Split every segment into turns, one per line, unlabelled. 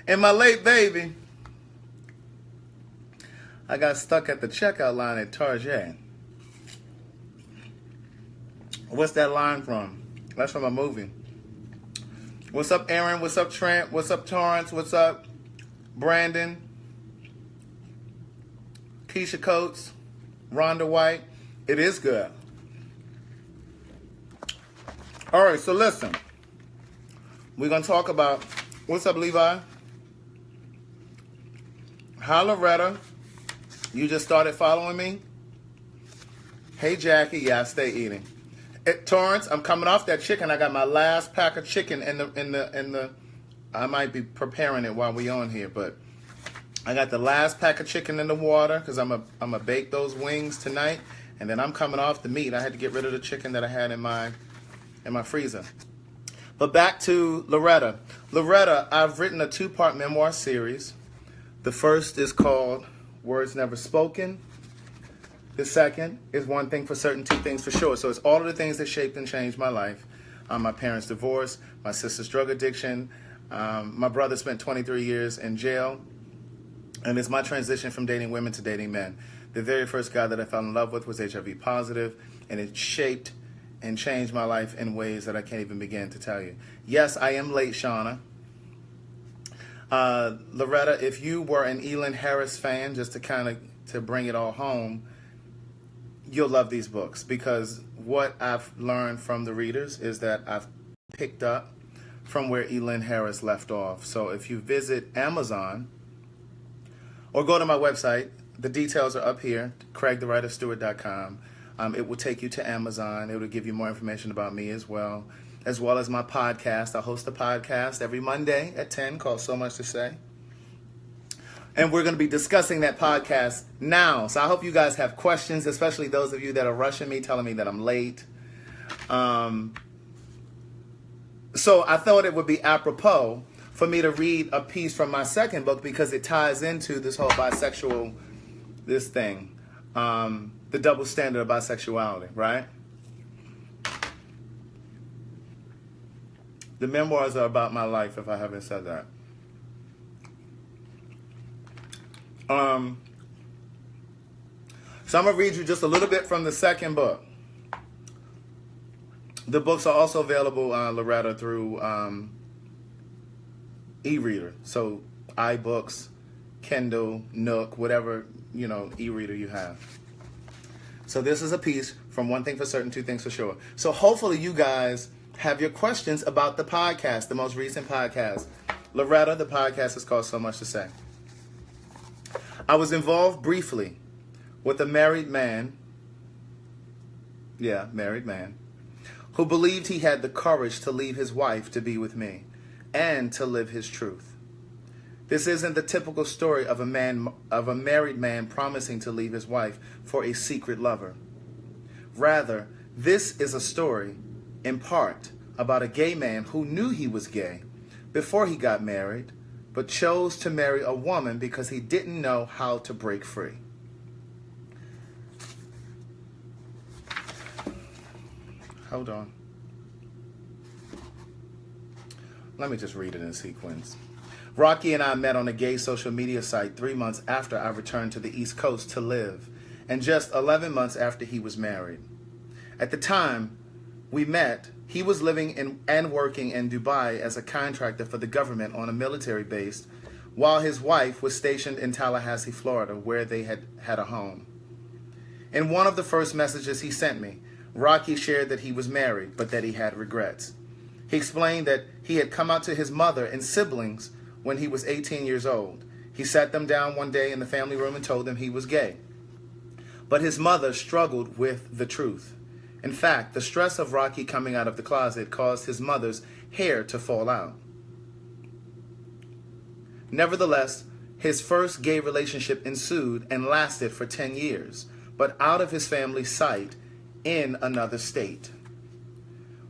And my late baby, I got stuck at the checkout line at Target. What's that line from? That's from a movie. What's up, Aaron? What's up, Trent? What's up, Torrance? What's up, Brandon? Keisha Coates? Rhonda White? It is good. All right, so listen. We're going to talk about... What's up, Levi? Hi, Loretta. You just started following me? Hey, Jackie. Yeah, I stay eating. Torrance, I'm coming off that chicken. I got my last pack of chicken in the. I might be preparing it while we on here, but I got the last pack of chicken in the water because I'm a bake those wings tonight, and then I'm coming off the meat. I had to get rid of the chicken that I had in my freezer. But back to Loretta. Loretta, I've written a 2-part memoir series. The first is called Words Never Spoken. The second is One Thing for Certain, Two Things for Sure. So it's all of the things that shaped and changed my life. My parents' divorce, my sister's drug addiction, my brother spent 23 years in jail, and it's my transition from dating women to dating men. The very first guy that I fell in love with was HIV positive, and it shaped and changed my life in ways that I can't even begin to tell you. Yes, I am late, Shauna. Loretta, if you were an Elin Harris fan, just to bring it all home, you'll love these books, because what I've learned from the readers is that I've picked up from where Elin Harris left off. So if you visit Amazon or go to my website, the details are up here, craigthewriterstewart.com. It will take you to Amazon. It will give you more information about me as well as my podcast. I host a podcast every Monday at 10 called So Much to Say. And we're going to be discussing that podcast now. So I hope you guys have questions, especially those of you that are rushing me, telling me that I'm late. So I thought it would be apropos for me to read a piece from my second book, because it ties into this whole bisexual, this thing, the double standard of bisexuality, right? The memoirs are about my life, if I haven't said that. So I'm going to read you just a little bit from the second book. The books are also available, Loretta, through e-reader. So iBooks, Kindle, Nook, whatever, e-reader you have. So this is a piece from One Thing for Certain, Two Things for Sure. So hopefully you guys have your questions about the podcast, the most recent podcast. Loretta, the podcast is called So Much to Say. I was involved briefly with a married man, who believed he had the courage to leave his wife to be with me and to live his truth. This isn't the typical story of a married man promising to leave his wife for a secret lover. Rather, this is a story, in part, about a gay man who knew he was gay before he got married, but chose to marry a woman because he didn't know how to break free. Hold on. Let me just read it in sequence. Rocky and I met on a gay social media site 3 months after I returned to the East Coast to live, and just 11 months after he was married. At the time we met, he was living and working in Dubai as a contractor for the government on a military base, while his wife was stationed in Tallahassee, Florida, where they had a home. In one of the first messages he sent me, Rocky shared that he was married, but that he had regrets. He explained that he had come out to his mother and siblings when he was 18 years old. He sat them down one day in the family room and told them he was gay. But his mother struggled with the truth. In fact, the stress of Rocky coming out of the closet caused his mother's hair to fall out. Nevertheless, his first gay relationship ensued and lasted for 10 years, but out of his family's sight in another state.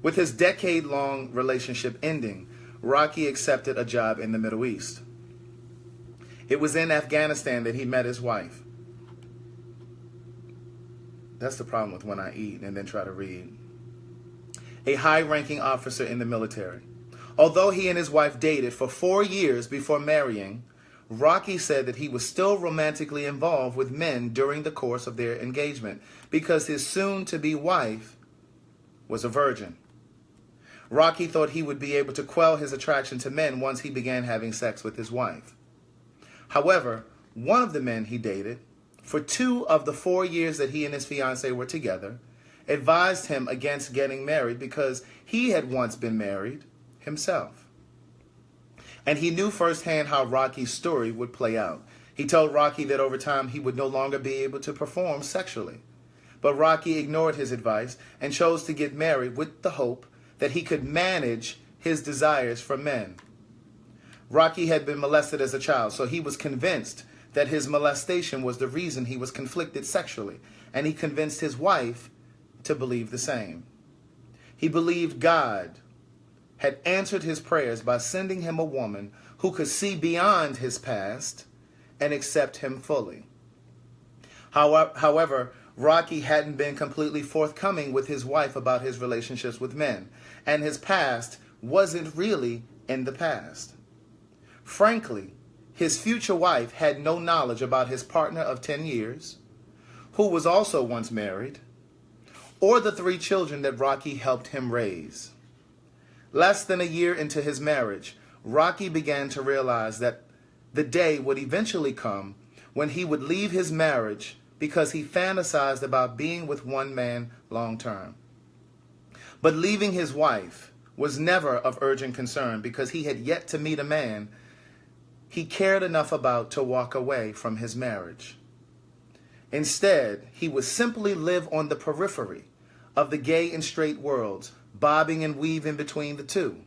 With his decade-long relationship ending, Rocky accepted a job in the Middle East. It was in Afghanistan that he met his wife. That's the problem with when I eat and then try to read. A high-ranking officer in the military. Although he and his wife dated for 4 years before marrying, Rocky said that he was still romantically involved with men during the course of their engagement because his soon-to-be wife was a virgin. Rocky thought he would be able to quell his attraction to men once he began having sex with his wife. However, one of the men he dated, for 2 of the 4 years that he and his fiancée were together, advised him against getting married because he had once been married himself. And he knew firsthand how Rocky's story would play out. He told Rocky that over time he would no longer be able to perform sexually. But Rocky ignored his advice and chose to get married with the hope that he could manage his desires for men. Rocky had been molested as a child, so he was convinced that his molestation was the reason he was conflicted sexually, and he convinced his wife to believe the same. He believed God had answered his prayers by sending him a woman who could see beyond his past and accept him fully. However, Rocky hadn't been completely forthcoming with his wife about his relationships with men, and his past wasn't really in the past. Frankly, his future wife had no knowledge about his partner of 10 years, who was also once married, or the 3 children that Rocky helped him raise. Less than a year into his marriage, Rocky began to realize that the day would eventually come when he would leave his marriage because he fantasized about being with one man long term. But leaving his wife was never of urgent concern because he had yet to meet a man he cared enough about to walk away from his marriage. Instead, he would simply live on the periphery of the gay and straight worlds, bobbing and weaving between the two.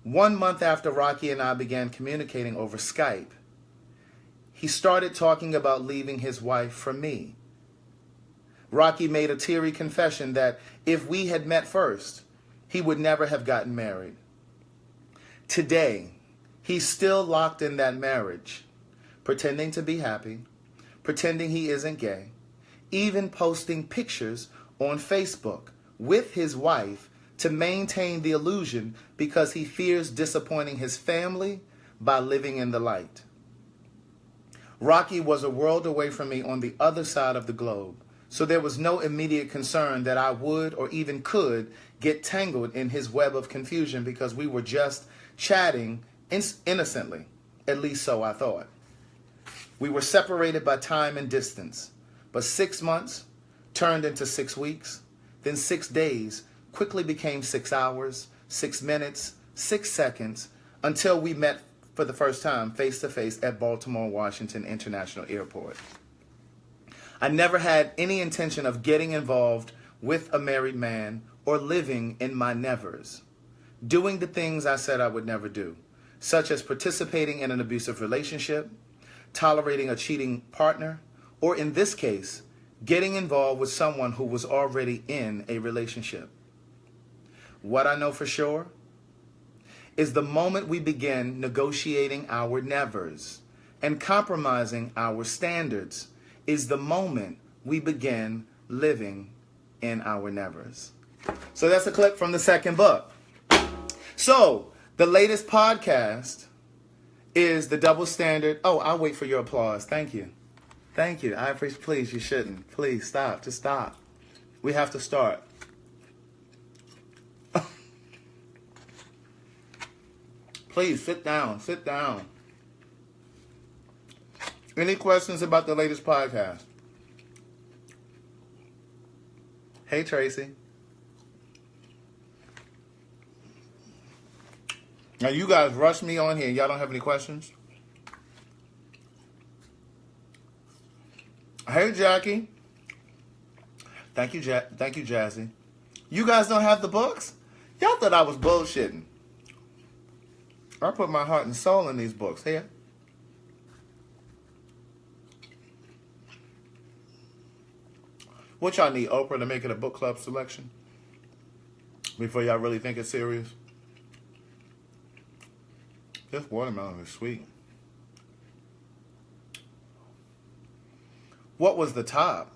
1 month after Rocky and I began communicating over Skype, he started talking about leaving his wife for me. Rocky made a teary confession that if we had met first, he would never have gotten married. Today, he's still locked in that marriage, pretending to be happy, pretending he isn't gay, even posting pictures on Facebook with his wife to maintain the illusion because he fears disappointing his family by living in the light. Rocky was a world away from me on the other side of the globe, so there was no immediate concern that I would or even could get tangled in his web of confusion because we were just chatting innocently, at least so I thought. We were separated by time and distance, but 6 months turned into 6 weeks, then 6 days quickly became 6 hours, 6 minutes, 6 seconds, until we met for the first time face-to-face at Baltimore Washington International Airport. I never had any intention of getting involved with a married man or living in my nevers, doing the things I said I would never do, such as participating in an abusive relationship, tolerating a cheating partner, or in this case, getting involved with someone who was already in a relationship. What I know for sure is the moment we begin negotiating our nevers and compromising our standards is the moment we begin living in our nevers. So that's a clip from the second book. So the latest podcast is The Double Standard. Oh, I'll wait for your applause. Thank you. Thank you. I appreciate. Please, you shouldn't. Please stop. Just stop. We have to start. Please sit down. Sit down. Any questions about the latest podcast? Hey, Tracy. Now, you guys rushed me on here. Y'all don't have any questions? Hey, Jackie. Thank you, Thank you, Jazzy. You guys don't have the books? Y'all thought I was bullshitting. I put my heart and soul in these books. Here. What y'all need, Oprah, to make it a book club selection? Before y'all really think it's serious? This watermelon is sweet. What was the top?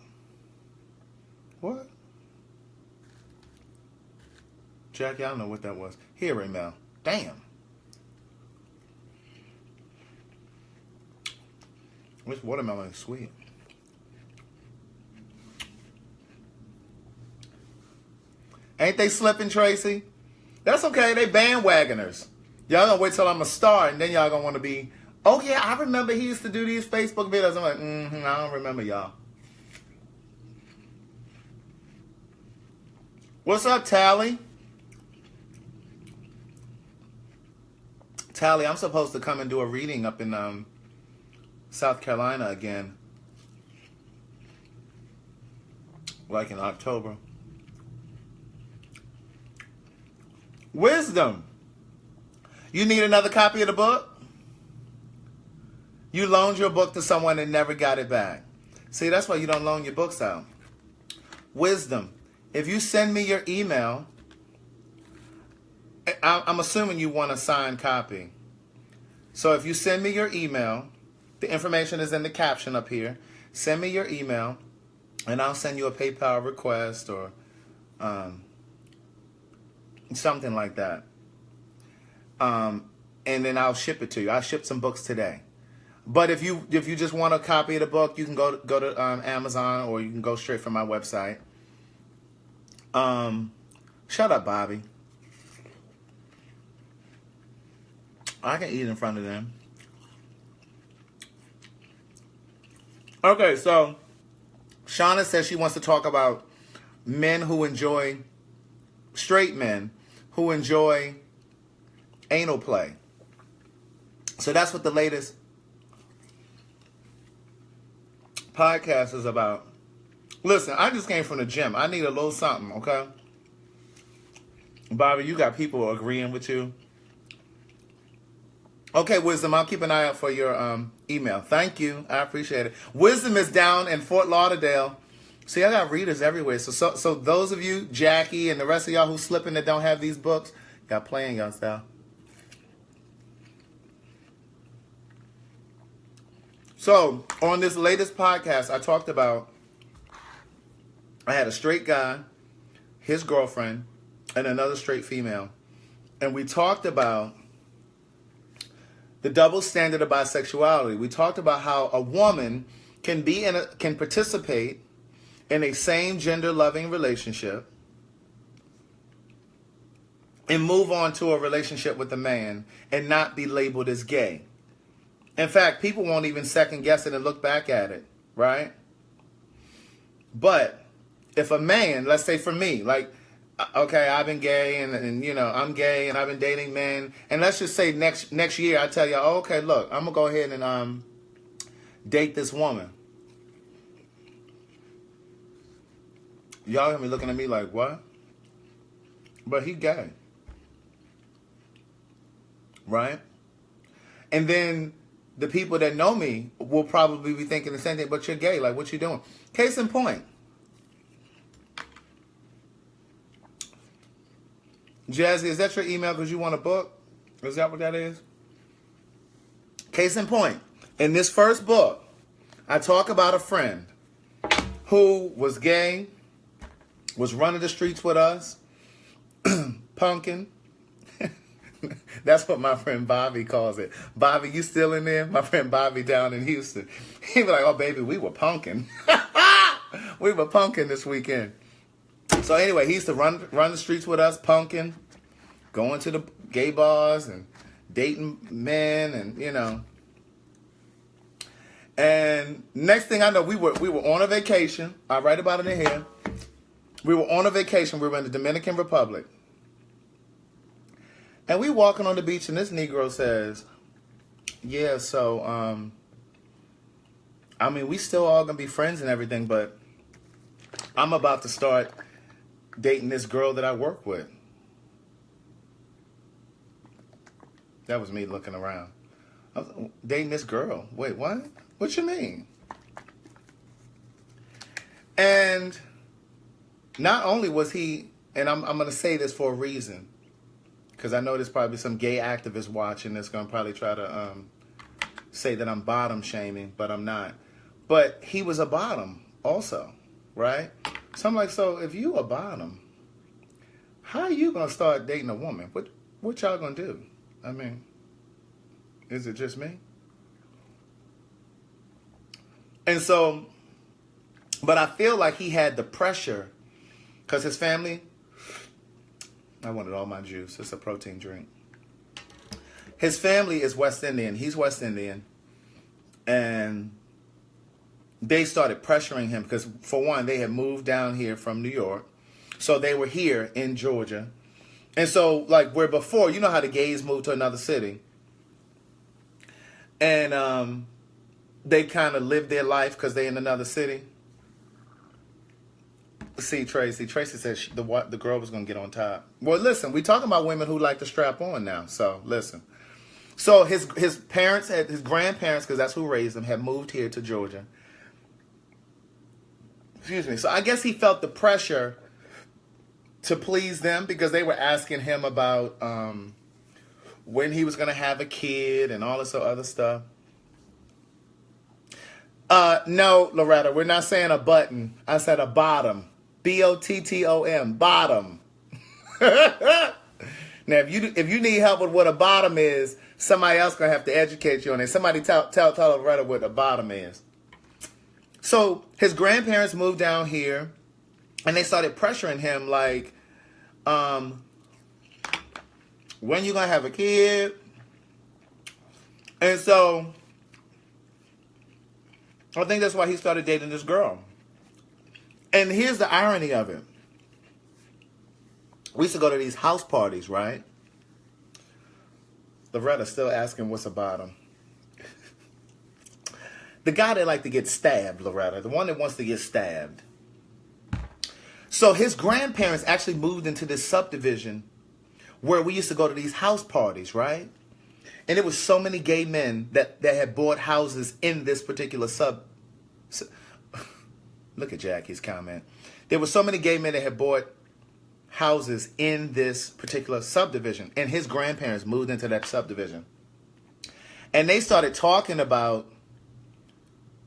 What? Jackie, I don't know what that was. Here, Mel. Damn. This watermelon is sweet. Ain't they slipping, Tracy? That's okay. They bandwagoners. Y'all gonna wait till I'm a star, and then y'all gonna want to be, oh yeah, I remember he used to do these Facebook videos. I'm like, I don't remember y'all. What's up, Tally? Tally, I'm supposed to come and do a reading up in South Carolina again. Like in October. Wisdom. You need another copy of the book? You loaned your book to someone and never got it back. See, that's why you don't loan your books out. Wisdom. If you send me your email, I'm assuming you want a signed copy. So if you send me your email, the information is in the caption up here. Send me your email, and I'll send you a PayPal request or something like that. And then I'll ship it to you. I'll ship some books today. But if you just want a copy of the book, you can go to Amazon, or you can go straight from my website. Shut up, Bobby. I can eat in front of them. Okay, so Shauna says she wants to talk about straight men who enjoy anal play. So that's what the latest podcast is about. Listen, I just came from the gym. I need a little something, okay? Bobby, you got people agreeing with you. Okay, Wisdom, I'll keep an eye out for your email. Thank you. I appreciate it. Wisdom is down in Fort Lauderdale. See, I got readers everywhere. So those of you, Jackie, and the rest of y'all who slipping that don't have these books, got playing y'all style. So, on this latest podcast, I talked about, I had a straight guy, his girlfriend, and another straight female. And we talked about the double standard of bisexuality. We talked about how a woman can participate in a same gender loving relationship and move on to a relationship with a man and not be labeled as gay. In fact, people won't even second guess it and look back at it, right? But if a man, let's say for me, like, okay, I've been gay and you know, I'm gay and I've been dating men. And let's just say next year I tell you, oh, okay, look, I'm going to go ahead and date this woman. Y'all gonna be looking at me like, what? But he gay. Right? And then the people that know me will probably be thinking the same thing, but you're gay, like what you doing? Case in point. Jazzy, is that your email because you want a book? Is that what that is? Case in point. In this first book, I talk about a friend who was gay, was running the streets with us, punking. That's what my friend Bobby calls it. Bobby, you still in there? My friend Bobby down in Houston. He be like, oh, baby, we were punking. We were punking this weekend. So anyway, he used to run the streets with us, punking, going to the gay bars and dating men and, you know. And next thing I know, we were on a vacation. I write about it in here. We were on a vacation. We were in the Dominican Republic. And we walking on the beach, and this Negro says, yeah, so, I mean, we still all going to be friends and everything, but I'm about to start dating this girl that I work with. That was me looking around. I was dating this girl. Wait, what? What you mean? And not only was he, and I'm going to say this for a reason, because I know there's probably some gay activists watching that's going to probably try to say that I'm bottom shaming, but I'm not. But he was a bottom also, right? So I'm like, so if you a bottom, how are you going to start dating a woman? What what y'all gonna do? I mean, is it just me? And so, but I feel like he had the pressure because his family, I wanted all my juice. It's a protein drink. His family is West Indian. He's West Indian. And they started pressuring him because, for one, they had moved down here from New York. So they were here in Georgia. And so, like, where before, you know how the gays moved to another city. And they kind of lived their life because they're in another city. See, Tracy said the girl was going to get on top. Well, listen, we're talking about women who like to strap on now. So, listen. So, his parents, his grandparents, because that's who raised him, had moved here to Georgia. Excuse me. So, I guess he felt the pressure to please them because they were asking him about when he was going to have a kid and all this other stuff. No, Loretta, we're not saying a button. I said a bottom. B-O-T-T-O-M. Bottom. Now, if you need help with what a bottom is, somebody else going to have to educate you on it. Somebody tell Loretta what a bottom is. So his grandparents moved down here, and they started pressuring him like, when you going to have a kid? And so I think that's why he started dating this girl. And here's the irony of it. We used to go to these house parties, right? Loretta's still asking what's a bottom. The guy that like to get stabbed, Loretta. The one that wants to get stabbed. So his grandparents actually moved into this subdivision where we used to go to these house parties, right? And it was so many gay men that had bought houses in this particular Look at Jackie's comment. There were so many gay men that had bought houses in this particular subdivision. And his grandparents moved into that subdivision. And they started talking about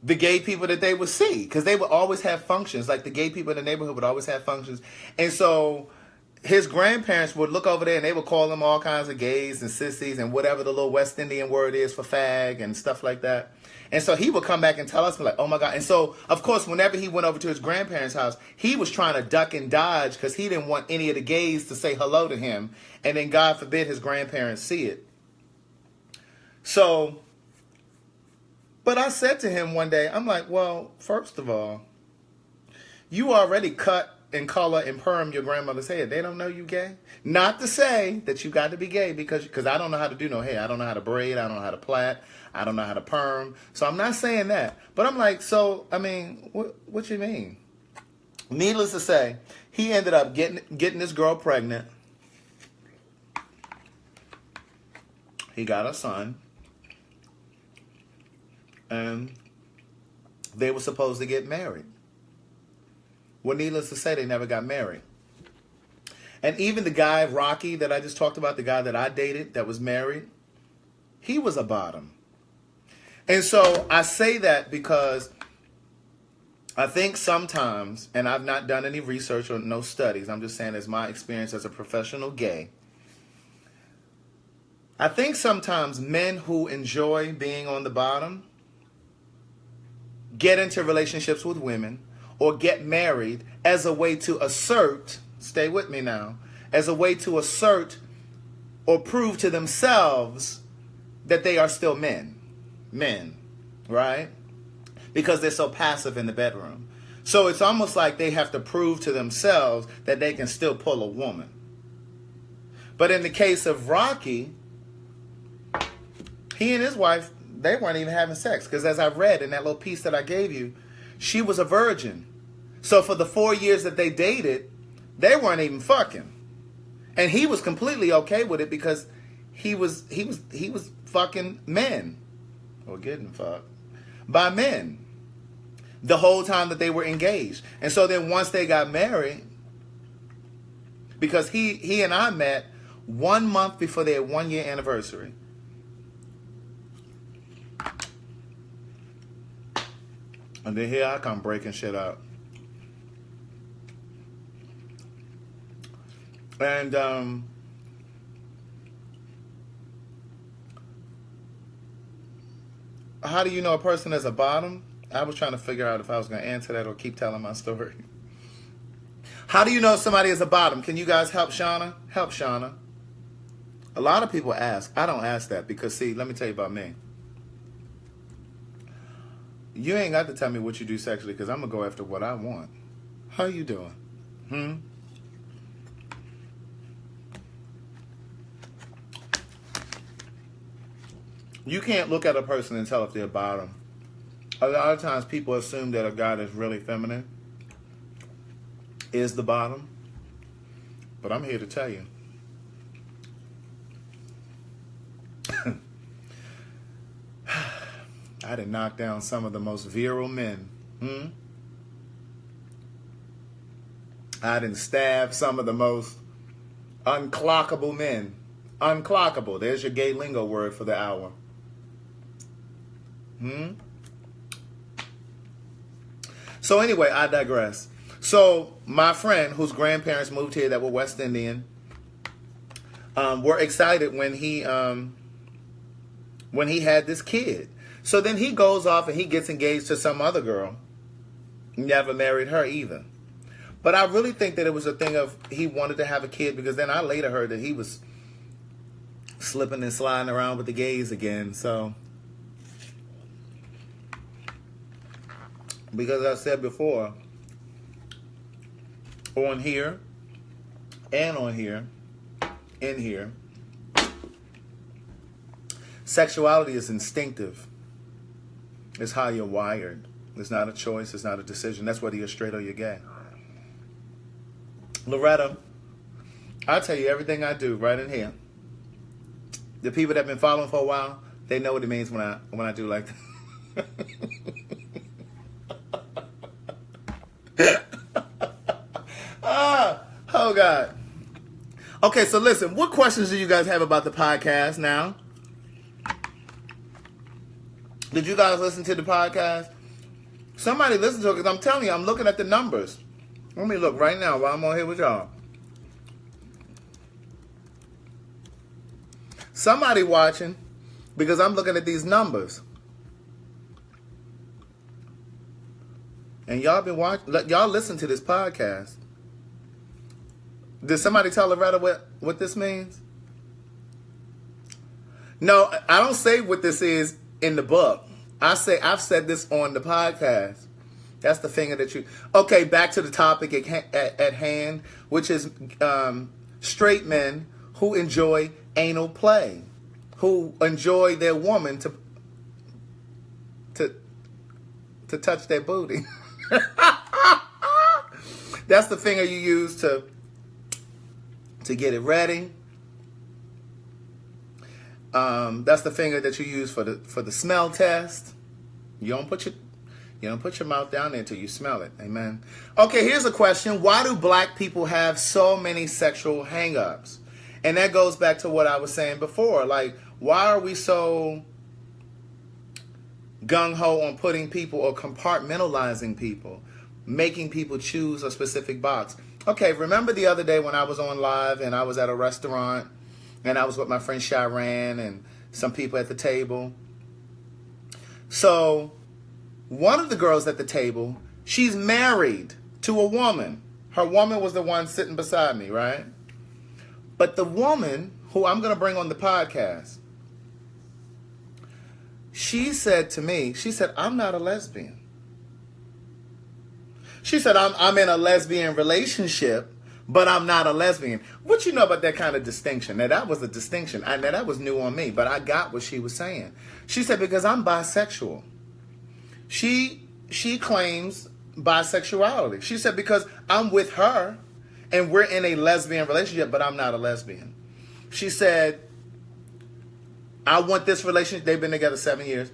the gay people that they would see. Because they would always have functions. Like the gay people in the neighborhood would always have functions. And so his grandparents would look over there and they would call them all kinds of gays and sissies and whatever the little West Indian word is for fag and stuff like that. And so he would come back and tell us, like, oh my God. And so, of course, whenever he went over to his grandparents' house, he was trying to duck and dodge because he didn't want any of the gays to say hello to him. And then, God forbid, his grandparents see it. So, but I said to him one day, I'm like, well, first of all, you already cut and color and perm your grandmother's hair. They don't know you gay. Not to say that you got to be gay because I don't know how to do no hair. I don't know how to braid. I don't know how to plait. I don't know how to perm. So I'm not saying that. But I'm like, so, I mean, what you mean? Needless to say, he ended up getting this girl pregnant. He got a son. And they were supposed to get married. Well, needless to say, they never got married. And even the guy, Rocky, that I just talked about, the guy that I dated that was married, he was a bottom. And so I say that because I think sometimes, and I've not done any research or no studies, I'm just saying as my experience as a professional gay, I think sometimes men who enjoy being on the bottom get into relationships with women or get married as a way to assert, stay with me now, as a way to assert or prove to themselves that they are still men, right? Because they're so passive in the bedroom. So it's almost like they have to prove to themselves that they can still pull a woman. But in the case of Rocky, he and his wife, they weren't even having sex. Because as I read in that little piece that I gave you, she was a virgin. So for the 4 years that they dated, they weren't even fucking. And he was completely okay with it because he was fucking men. Or getting fucked by men. The whole time that they were engaged. And so then once they got married, because he and I met 1 month before their 1 year anniversary. And then here I come breaking shit up. And how do you know a person is a bottom? I was trying to figure out if I was going to answer that or keep telling my story. How do you know somebody is a bottom? Can you guys help Shauna? Help Shauna. A lot of people ask. I don't ask that because, see, let me tell you about me. You ain't got to tell me what you do sexually because I'm going to go after what I want. How you doing? You can't look at a person and tell if they're bottom. A lot of times people assume that a guy that's really feminine is the bottom. But I'm here to tell you. I done knocked down some of the most virile men. I done stabbed some of the most unclockable men. Unclockable. There's your gay lingo word for the hour. So anyway, I digress. So my friend whose grandparents moved here that were West Indian were excited when he had this kid. So then he goes off and he gets engaged to some other girl. Never married her either. But I really think that it was a thing of he wanted to have a kid because then I later heard that he was slipping and sliding around with the gays again. So, because I said before, on here and on here, in here, sexuality is instinctive. It's how you're wired. It's not a choice. It's not a decision. That's whether you're straight or you're gay. Loretta, I'll tell you everything I do right in here. The people that have been following for a while, they know what it means when I do like that. Oh, God. Okay, so listen. What questions do you guys have about the podcast now? Did you guys listen to the podcast? Somebody listened to it because I'm telling you, I'm looking at the numbers. Let me look right now while I'm on here with y'all. Somebody watching because I'm looking at these numbers. And y'all been watching, y'all listen to this podcast. Did somebody tell Loretta what this means? No, I don't say what this is in the book. I say I've said this on the podcast. That's the finger that you... Okay, back to the topic at hand, which is straight men who enjoy anal play, who enjoy their woman to touch their booty. That's the finger you use to get it ready. That's the finger that you use for the smell test. You don't put your mouth down there until you smell it. Amen. Okay, here's a question. Why do black people have so many sexual hang-ups? And that goes back to what I was saying before. Like, why are we so gung-ho on putting people or compartmentalizing people, making people choose a specific box? Okay, remember the other day when I was on live and I was at a restaurant and I was with my friend Sharon and some people at the table. So one of the girls at the table, she's married to a woman. Her woman was the one sitting beside me, right? But the woman who I'm going to bring on the podcast, she said to me, she said, I'm not a lesbian. She said, I'm in a lesbian relationship, but I'm not a lesbian. What you know about that kind of distinction? Now, that was a distinction. Now, that was new on me, but I got what she was saying. She said, because I'm bisexual. She claims bisexuality. She said, because I'm with her and we're in a lesbian relationship, but I'm not a lesbian. She said, I want this relationship. They've been together 7 years.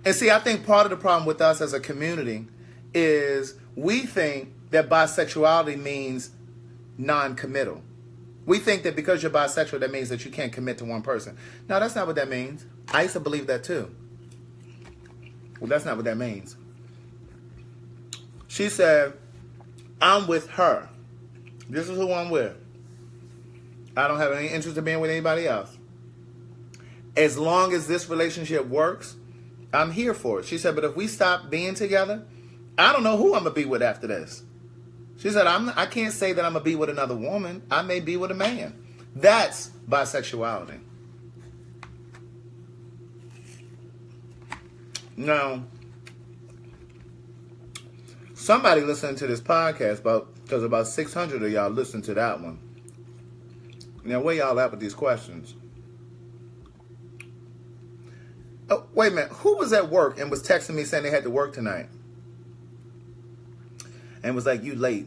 And see, I think part of the problem with us as a community is we think that bisexuality means non-committal. We think that because you're bisexual, that means that you can't commit to one person. No, that's not what that means. I used to believe that too. Well, that's not what that means. She said, I'm with her. This is who I'm with. I don't have any interest in being with anybody else. As long as this relationship works I'm here for it. She said, but if we stop being together, I don't know who I'm going to be with after this. She said, I can't say that I'm going to be with another woman. I may be with a man. That's bisexuality. Now, somebody listening to this podcast, because about 600 of y'all listened to that one. Now, where y'all at with these questions? Oh, wait a minute. Who was at work and was texting me saying they had to work tonight? And was like, you late.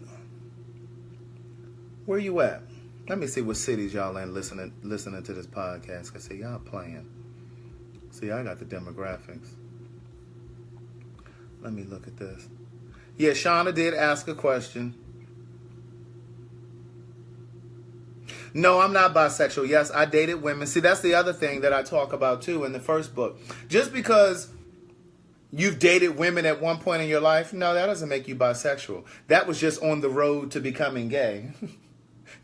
Where you at? Let me see what cities y'all in listening to this podcast. Because see, y'all playing. See, I got the demographics. Let me look at this. Yeah, Shauna did ask a question. No, I'm not bisexual. Yes, I dated women. See, that's the other thing that I talk about, too, in the first book. Just because you've dated women at one point in your life, no, that doesn't make you bisexual. That was just on the road to becoming gay.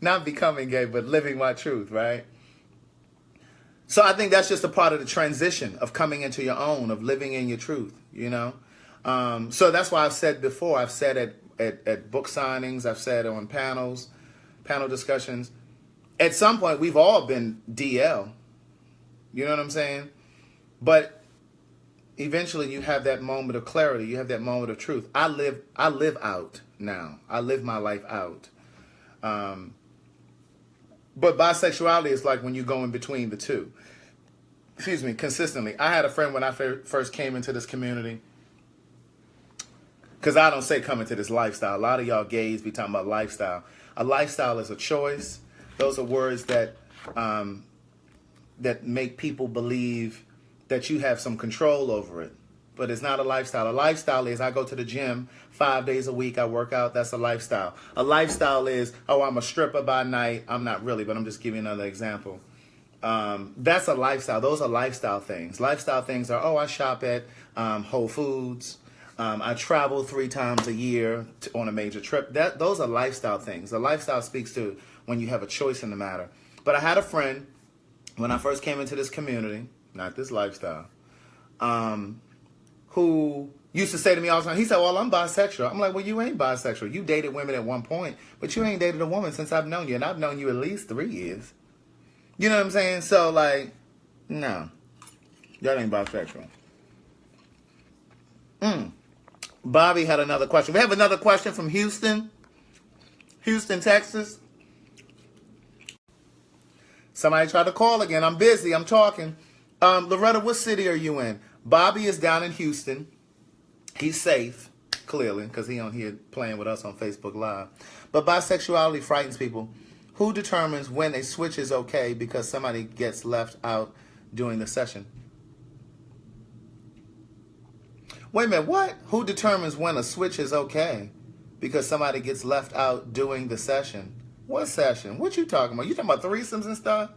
Not becoming gay, but living my truth, right? So I think that's just a part of the transition of coming into your own, of living in your truth, you know? So that's why I've said before, I've said at book signings, I've said on panel discussions, at some point, we've all been DL. You know what I'm saying? But eventually you have that moment of clarity. You have that moment of truth. I live out now. I live my life out. But bisexuality is like when you go in between the two. Excuse me, consistently. I had a friend when I first came into this community. Because I don't say come into this lifestyle. A lot of y'all gays be talking about lifestyle. A lifestyle is a choice. Those are words that that make people believe that you have some control over it. But it's not a lifestyle. A lifestyle is I go to the gym 5 days a week. I work out. That's a lifestyle. A lifestyle is, oh, I'm a stripper by night. I'm not really, but I'm just giving another example. That's a lifestyle. Those are lifestyle things. Lifestyle things are, oh, I shop at Whole Foods. I travel 3 times a year on a major trip. Those are lifestyle things. The lifestyle speaks to when you have a choice in the matter. But I had a friend when I first came into this community, not this lifestyle, who used to say to me all the time, he said, well, I'm bisexual. I'm like, well, you ain't bisexual. You dated women at one point, but you ain't dated a woman since I've known you. And I've known you at least 3 years. You know what I'm saying? So, like, no. Y'all ain't bisexual. Bobby had another question. We have another question from Houston, Texas. Somebody tried to call again. I'm busy. I'm talking. Loretta, what city are you in? Bobby is down in Houston. He's safe, clearly, because he on here playing with us on Facebook Live. But bisexuality frightens people. Who determines when a switch is okay because somebody gets left out during the session? Wait a minute, what? Who determines when a switch is okay because somebody gets left out during the session? What session? What you talking about? You talking about threesomes and stuff?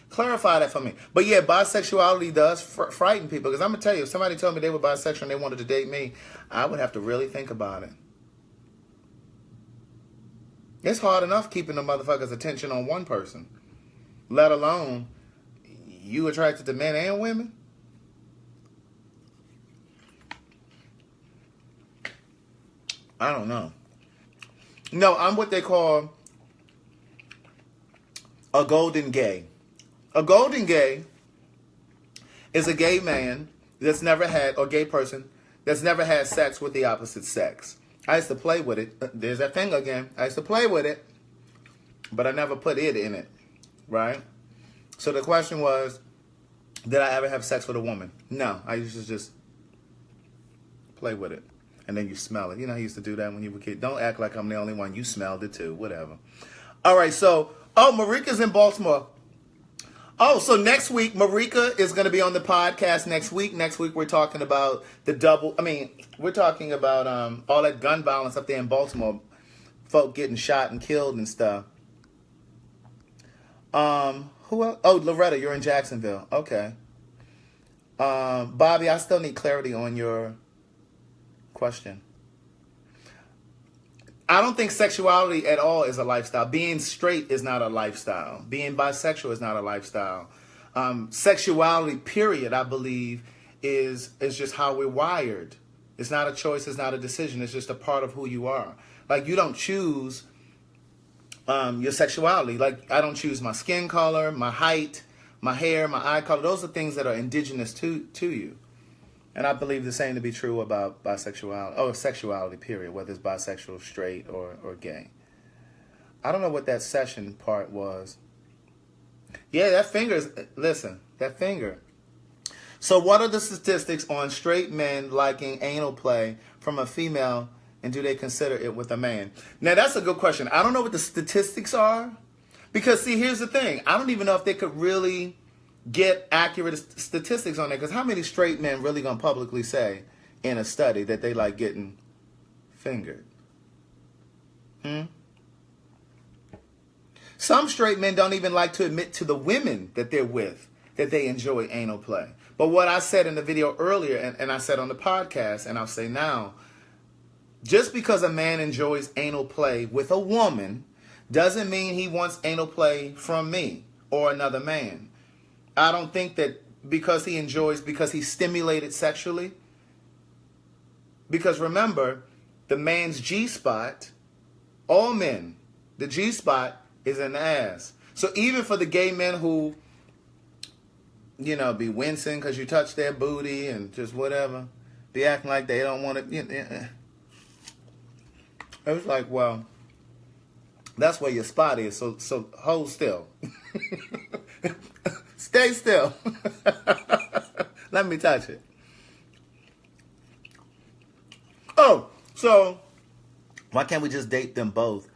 Clarify that for me. But yeah, bisexuality does frighten people. Because I'm going to tell you, if somebody told me they were bisexual and they wanted to date me, I would have to really think about it. It's hard enough keeping the motherfucker's attention on one person. Let alone you attracted to men and women? I don't know. No, I'm what they call a golden gay. A golden gay is a gay man that's never had, or gay person that's never had sex with the opposite sex. I used to play with it. There's that thing again. I used to play with it, but I never put it in it, right? So the question was, did I ever have sex with a woman? No, I used to just play with it. And then you smell it. You know, I used to do that when you were a kid. Don't act like I'm the only one. You smelled it too. Whatever. All right. So, Marika's in Baltimore. Oh, so next week, Marika is going to be on the podcast next week. Next week, we're talking about we're talking about all that gun violence up there in Baltimore. Folk getting shot and killed and stuff. Who else? Oh, Loretta, you're in Jacksonville. Okay. Bobby, I still need clarity on your question. I don't think sexuality at all is a lifestyle. Being straight is not a lifestyle. Being bisexual is not a lifestyle. Sexuality, period, I believe, is just how we're wired. It's not a choice. It's not a decision. It's just a part of who you are. Like, you don't choose your sexuality. Like, I don't choose my skin color, my height, my hair, my eye color. Those are things that are indigenous to you. And I believe the same to be true about bisexuality, or sexuality, period, whether it's bisexual, straight, or gay. I don't know what that session part was. Yeah, that finger's, listen, that finger. So what are the statistics on straight men liking anal play from a female, and do they consider it with a man? Now, that's a good question. I don't know what the statistics are, because, see, here's the thing. I don't even know if they could really get accurate statistics on that, because how many straight men really going to publicly say in a study that they like getting fingered? Some straight men don't even like to admit to the women that they're with that they enjoy anal play. But what I said in the video earlier, and I said on the podcast, and I'll say now, just because a man enjoys anal play with a woman doesn't mean he wants anal play from me or another man. I don't think that because he's stimulated sexually. Because remember, the man's G-spot, all men, the G-spot is in the ass. So even for the gay men who, you know, be wincing because you touch their booty and just whatever, be acting like they don't want to, it was like, well, that's where your spot is, so hold still. Stay still. Let me touch it. Oh, so why can't we just date them both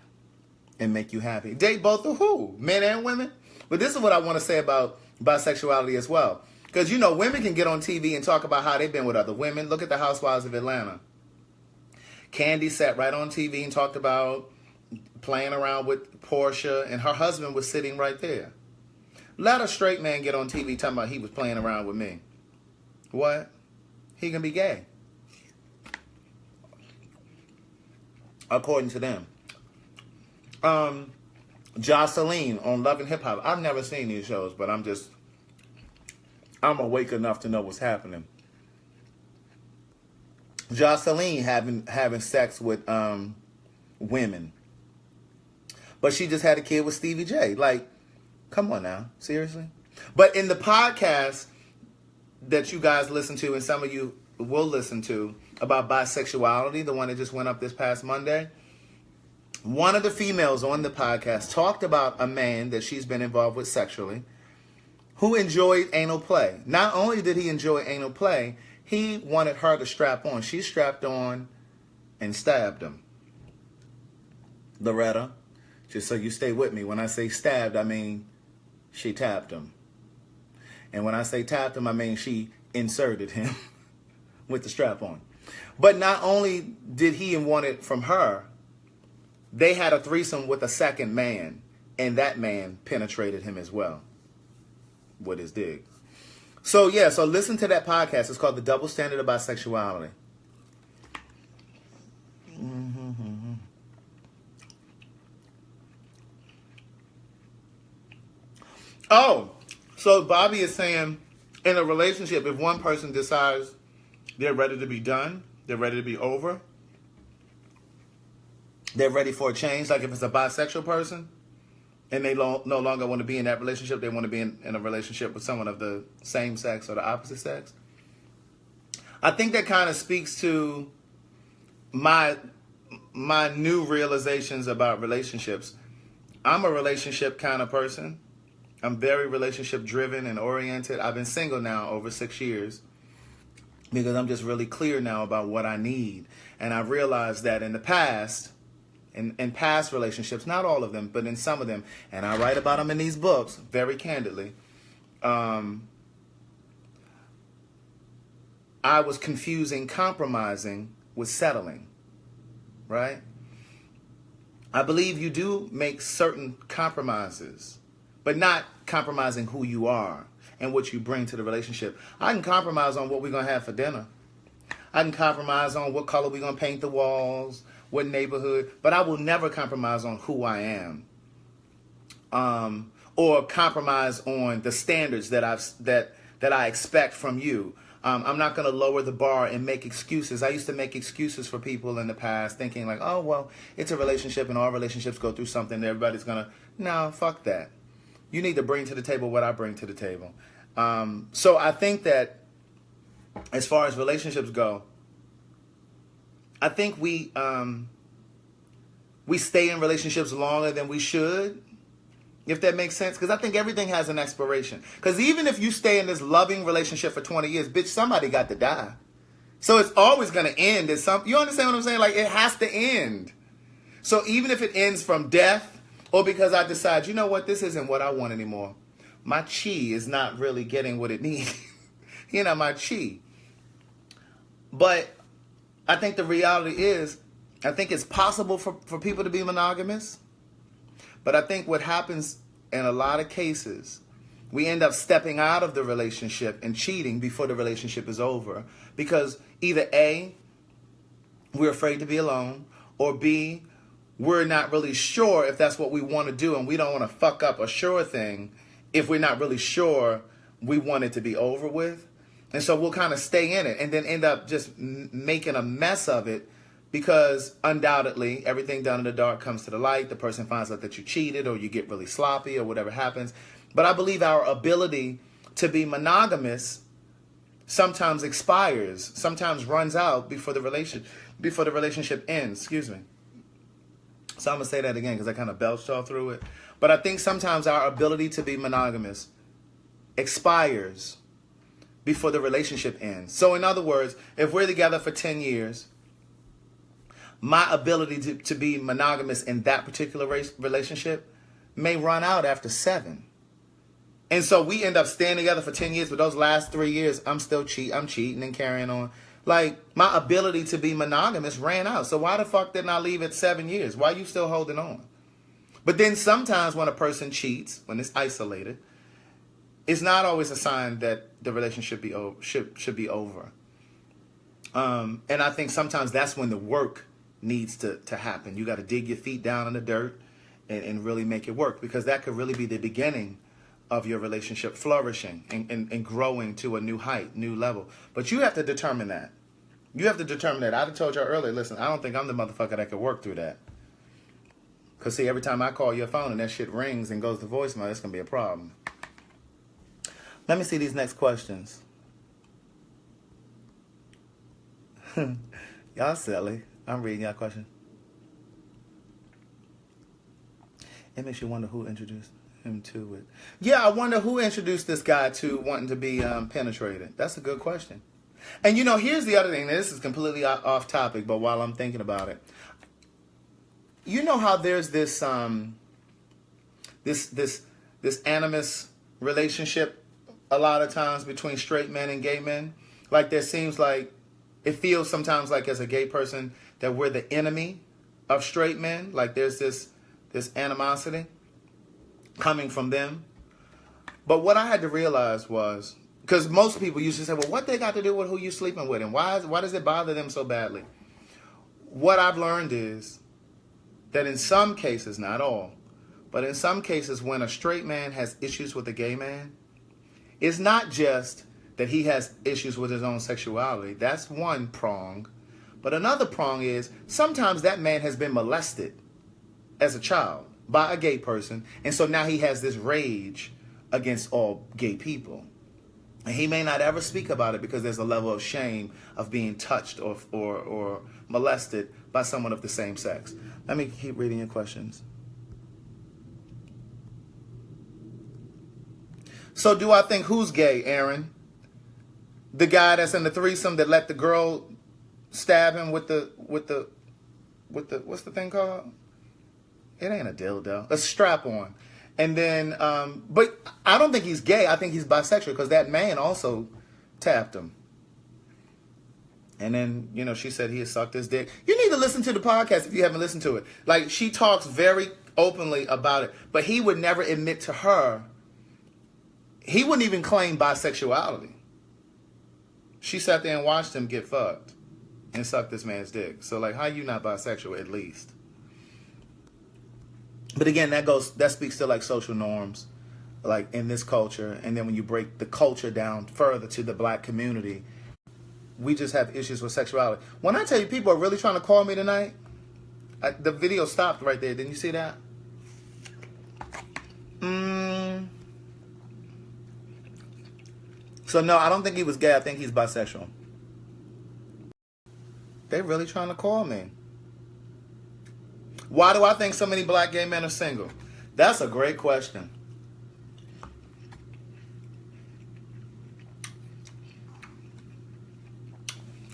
and make you happy? Date both of who? Men and women? But this is what I want to say about bisexuality as well. Because, you know, women can get on TV and talk about how they've been with other women. Look at the Housewives of Atlanta. Candy sat right on TV and talked about playing around with Portia, and her husband was sitting right there. Let a straight man get on TV talking about he was playing around with me. What? He can be gay. According to them. Jocelyn on Love and Hip Hop. I've never seen these shows, but I'm awake enough to know what's happening. Jocelyn having sex with women. But she just had a kid with Stevie J. Like, come on now. Seriously? But in the podcast that you guys listen to, and some of you will listen to, about bisexuality, the one that just went up this past Monday, one of the females on the podcast talked about a man that she's been involved with sexually who enjoyed anal play. Not only did he enjoy anal play, he wanted her to strap on. She strapped on and stabbed him. Loretta, just so you stay with me, when I say stabbed, I mean she tapped him. And when I say tapped him, I mean she inserted him with the strap on. But not only did he want it from her, they had a threesome with a second man, and that man penetrated him as well with his dick. So yeah, so listen to that podcast. It's called The Double Standard of Bisexuality. Oh, so Bobby is saying in a relationship, if one person decides they're ready to be done, they're ready to be over, they're ready for a change, like if it's a bisexual person and they no longer want to be in that relationship, they want to be in a relationship with someone of the same sex or the opposite sex. I think that kind of speaks to my new realizations about relationships. I'm a relationship kind of person. I'm very relationship driven and oriented. I've been single now over 6 years because I'm just really clear now about what I need. And I've realized that in the past, in past relationships, not all of them, but in some of them, and I write about them in these books very candidly, I was confusing compromising with settling, right? I believe you do make certain compromises, but not compromising who you are and what you bring to the relationship. I can compromise on what we're going to have for dinner. I can compromise on what color we're going to paint the walls, what neighborhood, but I will never compromise on who I am. or compromise on the standards that I expect from you. I'm not going to lower the bar and make excuses. I used to make excuses for people in the past, thinking like, oh, well, it's a relationship and all relationships go through something. And everybody's going to, no, fuck that. You need to bring to the table what I bring to the table. So I think that as far as relationships go, I think we stay in relationships longer than we should, if that makes sense. Because I think everything has an expiration. Because even if you stay in this loving relationship for 20 years, bitch, somebody got to die. So it's always going to end. You understand what I'm saying? Like, it has to end. So even if it ends from death, or because I decide, you know what, this isn't what I want anymore. My chi is not really getting what it needs. My chi. But I think the reality is, I think it's possible for people to be monogamous. But I think what happens in a lot of cases, we end up stepping out of the relationship and cheating before the relationship is over. Because either A, we're afraid to be alone, or B, we're not really sure if that's what we want to do, and we don't want to fuck up a sure thing if we're not really sure we want it to be over with. And so we'll kind of stay in it and then end up just making a mess of it, because undoubtedly everything done in the dark comes to the light. The person finds out that you cheated, or you get really sloppy, or whatever happens. But I believe our ability to be monogamous sometimes expires, sometimes runs out before the relationship ends. Excuse me. So I'm going to say that again because I kind of belched all through it. But I think sometimes our ability to be monogamous expires before the relationship ends. So in other words, if we're together for 10 years, my ability to be monogamous in that particular relationship may run out after 7. And so we end up staying together for 10 years, but those last 3 years, I'm cheating and carrying on. Like, my ability to be monogamous ran out. So why the fuck didn't I leave at 7 years? Why are you still holding on? But then sometimes when a person cheats, when it's isolated, it's not always a sign that the relationship should be over. And I think sometimes that's when the work needs to happen. You got to dig your feet down in the dirt and really make it work, because that could really be the beginning of your relationship flourishing and growing to a new height, new level. But you have to determine that. You have to determine that. I told y'all earlier, listen, I don't think I'm the motherfucker that could work through that. Because, see, every time I call your phone and that shit rings and goes to voicemail, it's going to be a problem. Let me see these next questions. Y'all silly. I'm reading y'all question. It makes you wonder who introduced him to it. Yeah, I wonder who introduced this guy to wanting to be penetrated. That's a good question. And here's the other thing. This is completely off topic, but while I'm thinking about it, you know how there's this this animus relationship a lot of times between straight men and gay men. Like, there seems like it feels sometimes like, as a gay person, that we're the enemy of straight men. Like, there's this animosity coming from them. But what I had to realize was, because most people used to say, well, what they got to do with who you sleeping with, and why does it bother them so badly? What I've learned is that in some cases, not all, but in some cases, when a straight man has issues with a gay man, it's not just that he has issues with his own sexuality. That's one prong. But another prong is sometimes that man has been molested as a child by a gay person, and so now he has this rage against all gay people. And he may not ever speak about it because there's a level of shame of being touched or molested by someone of the same sex. Let me keep reading your questions. So do I think who's gay, Aaron? The guy that's in the threesome that let the girl stab him with the what's the thing called? It ain't a dildo. A strap on. And then, but I don't think he's gay. I think he's bisexual, because that man also tapped him. And then, she said he had sucked his dick. You need to listen to the podcast if you haven't listened to it. Like, she talks very openly about it. But he would never admit to her. He wouldn't even claim bisexuality. She sat there and watched him get fucked and suck this man's dick. So, like, how you not bisexual at least? But again, that speaks to, like, social norms like in this culture, and then when you break the culture down further to the black community, we just have issues with sexuality. When I tell you people are really trying to call me tonight, the video stopped right there. Didn't you see that? So no, I don't think he was gay. I think he's bisexual. They really trying to call me. Why do I think so many black gay men are single? That's a great question.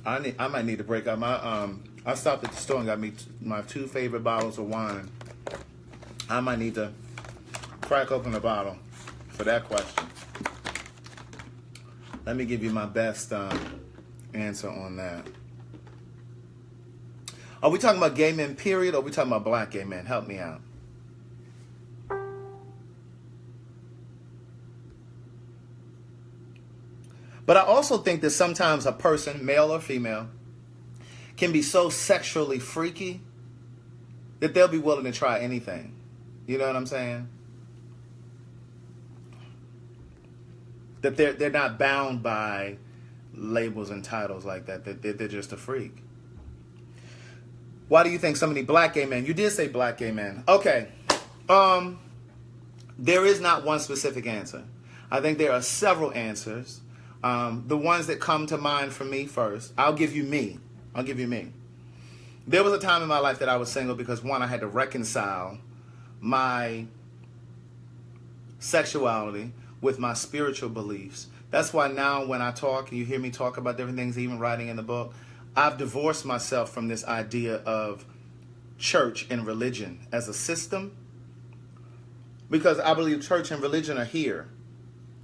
I might need to break out my I stopped at the store and got me my 2 favorite bottles of wine. I might need to crack open a bottle for that question. Let me give you my best answer on that. Are we talking about gay men, period, or are we talking about black gay men? Help me out. But I also think that sometimes a person, male or female, can be so sexually freaky that they'll be willing to try anything. You know what I'm saying? That they're not bound by labels and titles like that. They're just a freak. Why do you think so many black gay men? You did say black gay men. Okay. There is not one specific answer. I think there are several answers. The ones that come to mind for me first, I'll give you me. There was a time in my life that I was single because, one, I had to reconcile my sexuality with my spiritual beliefs. That's why now when I talk, and you hear me talk about different things, even writing in the book, I've divorced myself from this idea of church and religion as a system, because I believe church and religion are here.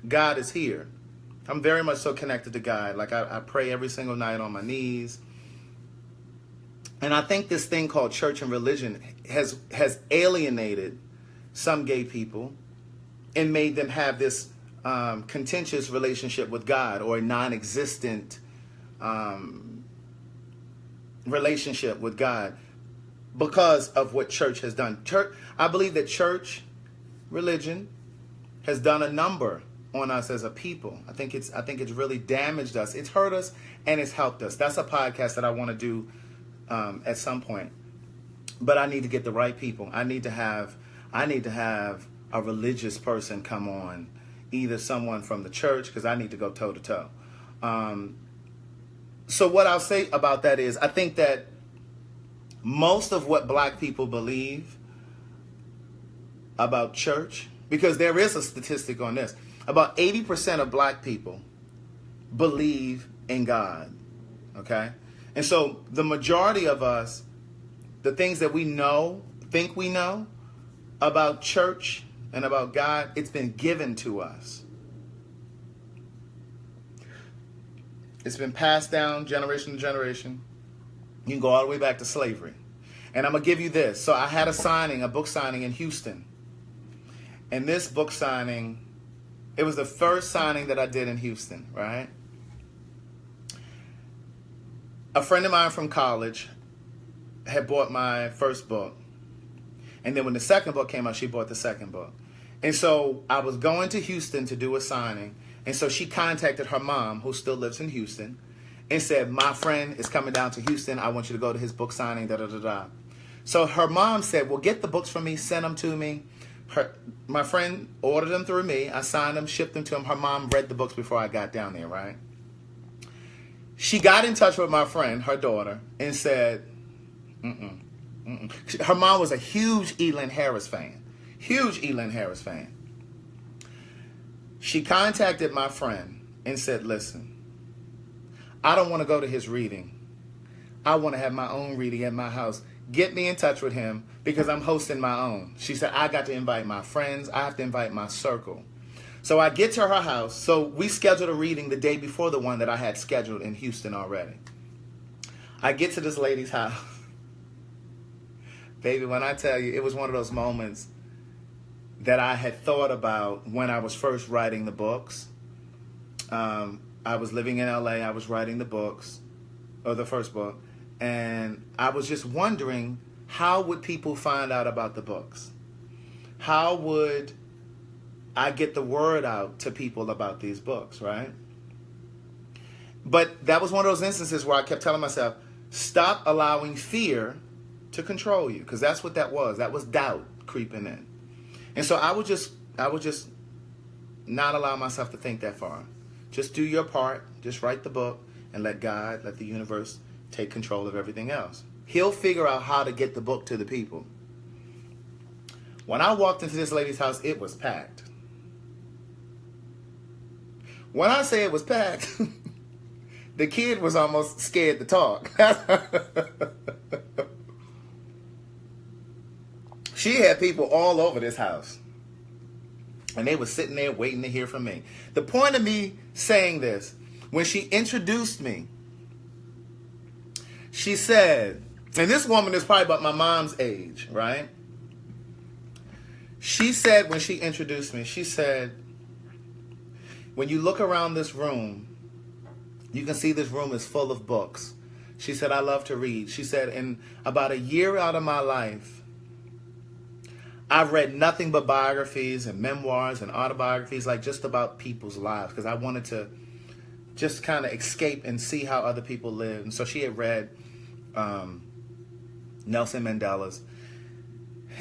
God is here. I'm very much so connected to God. Like I pray every single night on my knees. And I think this thing called church and religion has alienated some gay people and made them have this contentious relationship with God, or a non-existent relationship with God, because of what church has done. I believe that church, religion, has done a number on us as a people. I think it's really damaged us. It's hurt us and it's helped us. That's a podcast that I want to do at some point. But I need to get the right people. I need to have a religious person come on, either someone from the church, because I need to go toe to toe. So what I'll say about that is, I think that most of what black people believe about church, because there is a statistic on this, about 80% of black people believe in God, okay? And so the majority of us, the things that we think we know about church and about God, it's been given to us. It's been passed down generation to generation. You can go all the way back to slavery. And I'm going to give you this. So I had a book signing in Houston. And this book signing, it was the first signing that I did in Houston, right? A friend of mine from college had bought my first book. And then when the second book came out, she bought the second book. And so I was going to Houston to do a signing. And so she contacted her mom, who still lives in Houston, and said, my friend is coming down to Houston. I want you to go to his book signing, da-da-da-da. So her mom said, well, get the books from me, send them to me. My friend ordered them through me. I signed them, shipped them to him. Her mom read the books before I got down there, right? She got in touch with my friend, her daughter, and said, Her mom was a huge Elin Harris fan. Huge Elin Harris fan. She contacted my friend and said, listen, I don't want to go to his reading. I want to have my own reading at my house. Get me in touch with him because I'm hosting my own. She said, I got to invite my friends. I have to invite my circle. So I get to her house. So we scheduled a reading the day before the one that I had scheduled in Houston already. I get to this lady's house. Baby, when I tell you, it was one of those moments that I had thought about when I was first writing the books. I was living in LA. I was writing the books, or the first book. And I was just wondering, how would people find out about the books? How would I get the word out to people about these books, right? But that was one of those instances where I kept telling myself, stop allowing fear to control you, because that's what that was. That was doubt creeping in. And so I would just not allow myself to think that far. Just do your part. Just write the book and let God, let the universe take control of everything else. He'll figure out how to get the book to the people. When I walked into this lady's house, it was packed. When I say it was packed, the kid was almost scared to talk. She had people all over this house. And they were sitting there waiting to hear from me. The point of me saying this, when she introduced me, she said, and this woman is probably about my mom's age, right? She said, when she introduced me, she said, when you look around this room, you can see this room is full of books. She said, I love to read. She said, in about a year out of my life, I've read nothing but biographies and memoirs and autobiographies, like just about people's lives, because I wanted to just kind of escape and see how other people live. And so she had read Nelson Mandela's.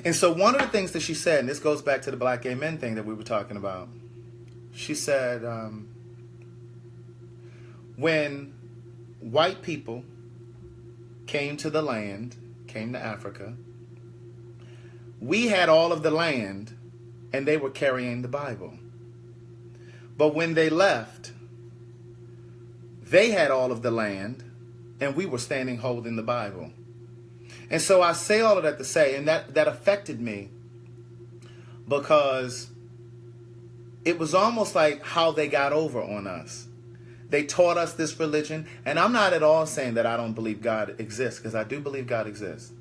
And so one of the things that she said, and this goes back to the black gay men thing that we were talking about, she said, when white people came to the land, came to Africa, we had all of the land and they were carrying the Bible. But when they left, they had all of the land and we were standing holding the Bible. And so I say all of that to say, and that affected me because it was almost like how they got over on us. They taught us this religion, and I'm not at all saying that I don't believe God exists, because I do believe God exists.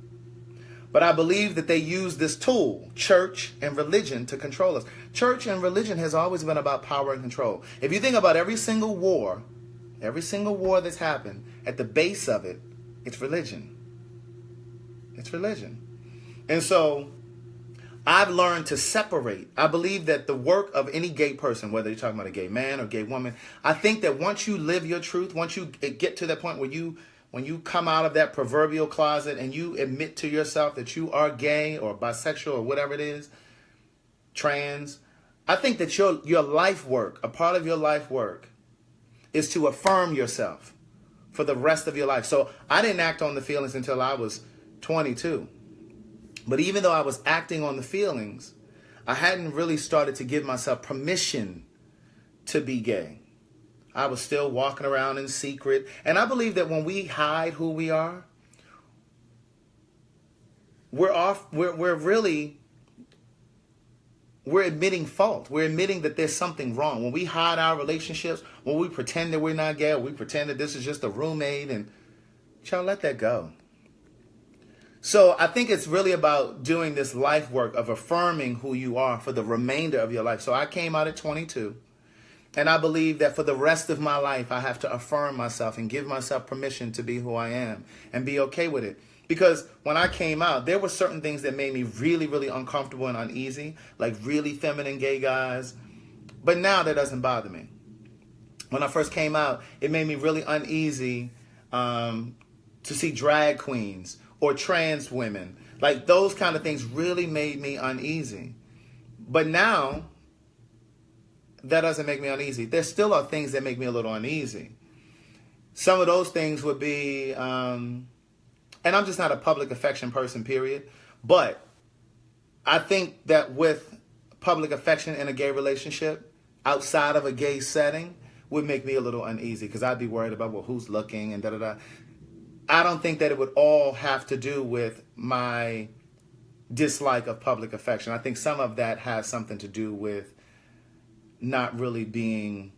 But I believe that they use this tool, church and religion, to control us. Church and religion has always been about power and control. If you think about every single war that's happened, at the base of it, it's religion. It's religion. And so I've learned to separate. I believe that the work of any gay person, whether you're talking about a gay man or gay woman, I think that once you live your truth, once you get to that point where when you come out of that proverbial closet and you admit to yourself that you are gay or bisexual or whatever it is, trans, I think that your life work, a part of your life work, is to affirm yourself for the rest of your life. So I didn't act on the feelings until I was 22. But even though I was acting on the feelings, I hadn't really started to give myself permission to be gay. I was still walking around in secret. And I believe that when we hide who we are, we're admitting fault. We're admitting that there's something wrong. When we hide our relationships, when we pretend that we're not gay, or we pretend that this is just a roommate, and y'all let that go. So I think it's really about doing this life work of affirming who you are for the remainder of your life. So I came out at 22, and I believe that for the rest of my life, I have to affirm myself and give myself permission to be who I am and be okay with it. Because when I came out, there were certain things that made me really, really uncomfortable and uneasy, like really feminine gay guys. But now that doesn't bother me. When I first came out, it made me really uneasy to see drag queens or trans women. Like those kind of things really made me uneasy. But now, that doesn't make me uneasy. There still are things that make me a little uneasy. Some of those things would be, and I'm just not a public affection person, period. But I think that with public affection in a gay relationship, outside of a gay setting, would make me a little uneasy. Because I'd be worried about, well, who's looking and da-da-da. I don't think that it would all have to do with my dislike of public affection. I think some of that has something to do with not really being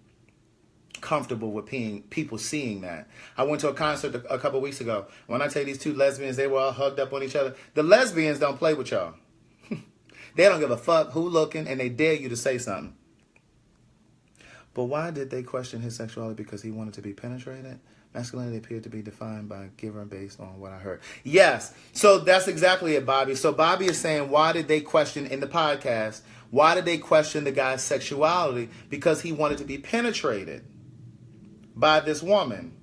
comfortable with people seeing that. I went to a concert a couple weeks ago. When I tell you these two lesbians, they were all hugged up on each other. The lesbians don't play with y'all. They don't give a fuck who looking, and they dare you to say something. But why did they question his sexuality? Because he wanted to be penetrated? Masculinity appeared to be defined by giver based on what I heard. Yes. So that's exactly it, Bobby. So Bobby is saying, why did they question in the podcast? Why did they question the guy's sexuality? Because he wanted to be penetrated by this woman.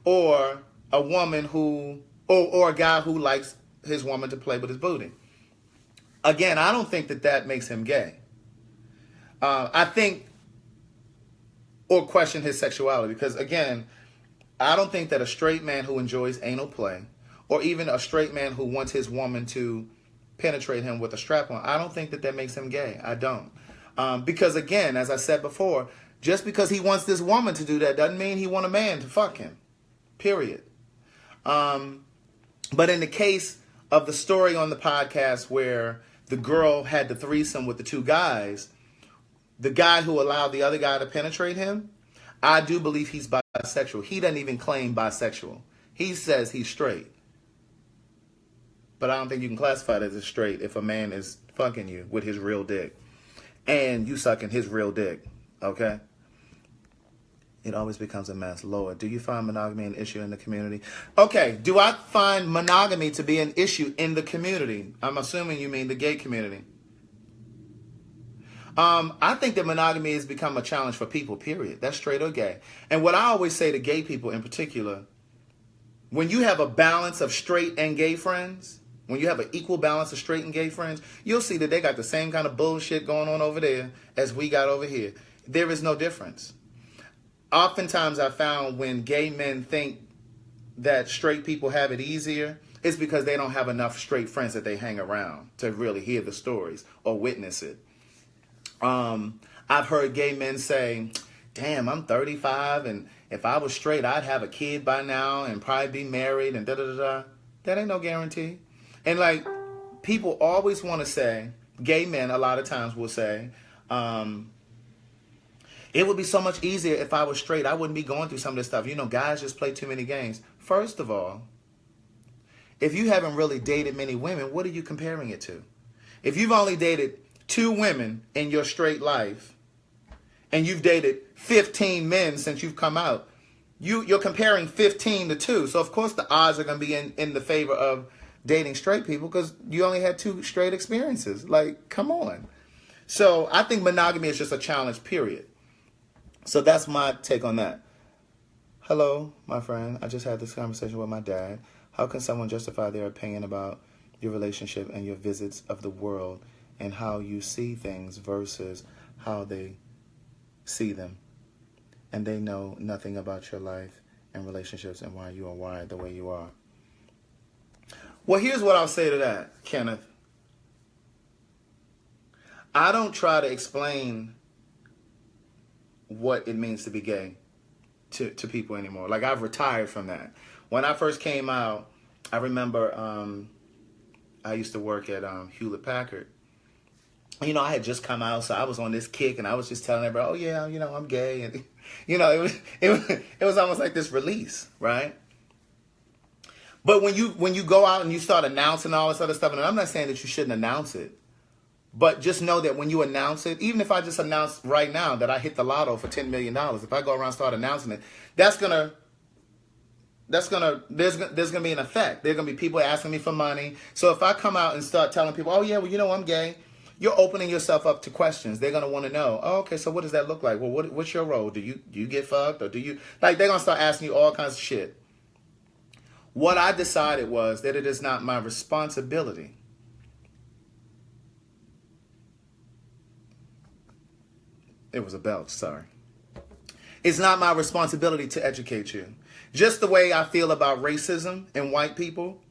Or a woman who, or a guy who likes his woman to play with his booty. Again, I don't think that that makes him gay. I think, or question his sexuality. Because again, I don't think that a straight man who enjoys anal play, or even a straight man who wants his woman to penetrate him with a strap-on, I don't think that that makes him gay. I don't. Because again, as I said before, just because he wants this woman to do that doesn't mean he want a man to fuck him. Period. But in the case of the story on the podcast where the girl had the threesome with the two guys, the guy who allowed the other guy to penetrate him, I do believe he's bisexual. He doesn't even claim bisexual. He says he's straight. But I don't think you can classify it as a straight if a man is fucking you with his real dick and you sucking his real dick. Okay? It always becomes a mess. Lord, do you find monogamy an issue in the community? Okay, do I find monogamy to be an issue in the community? I'm assuming you mean the gay community. I think that monogamy has become a challenge for people, period. That's straight or gay. And what I always say to gay people in particular, when you have a balance of straight and gay friends, when you have an equal balance of straight and gay friends, you'll see that they got the same kind of bullshit going on over there as we got over here. There is no difference. Oftentimes I found when gay men think that straight people have it easier, it's because they don't have enough straight friends that they hang around to really hear the stories or witness it. I've heard gay men say, damn, I'm 35 and if I was straight, I'd have a kid by now and probably be married and da-da-da-da. That ain't no guarantee. And like, people always want to say, gay men a lot of times will say, it would be so much easier if I was straight. I wouldn't be going through some of this stuff. You know, guys just play too many games. First of all, if you haven't really dated many women, what are you comparing it to? If you've only dated 2 women in your straight life, and you've dated 15 men since you've come out, you're comparing 15 to 2. So, of course, the odds are going to be in the favor of dating straight people because you only had 2 straight experiences. Like, come on. So, I think monogamy is just a challenge, period. So, that's my take on that. Hello, my friend. I just had this conversation with my dad. How can someone justify their opinion about your relationship and your visits of the world and how you see things versus how they see them? And they know nothing about your life and relationships and why you are wired the way you are. Well, here's what I'll say to that, Kenneth. I don't try to explain what it means to be gay to people anymore. Like, I've retired from that. When I first came out, I remember I used to work at Hewlett Packard. You know, I had just come out, so I was on this kick, and I was just telling everybody, oh, yeah, you know, I'm gay. And, you know, it was almost like this release, right? But when you go out and you start announcing all this other stuff, and I'm not saying that you shouldn't announce it, but just know that when you announce it, even if I just announce right now that I hit the lotto for $10 million, if I go around and start announcing it, there's gonna be an effect. There's gonna be people asking me for money. So if I come out and start telling people, oh yeah, well, you know, I'm gay, you're opening yourself up to questions. They're gonna want to know, oh, okay, so what does that look like? Well, what's your role? Do you get fucked, or do you, like, they're gonna start asking you all kinds of shit. What I decided was that it is not my responsibility It was a belch, sorry. It's not my responsibility to educate you. Just the way I feel about racism and white people,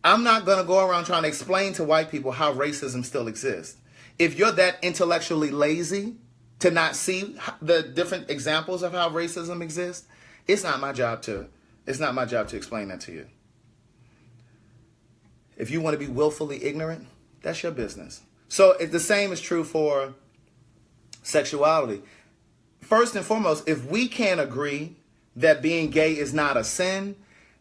I'm not going to go around trying to explain to white people how racism still exists. If you're that intellectually lazy to not see the different examples of how racism exists, it's not my job to explain that to you. If you want to be willfully ignorant, that's your business. So the same is true for sexuality. First and foremost, if we can't agree that being gay is not a sin,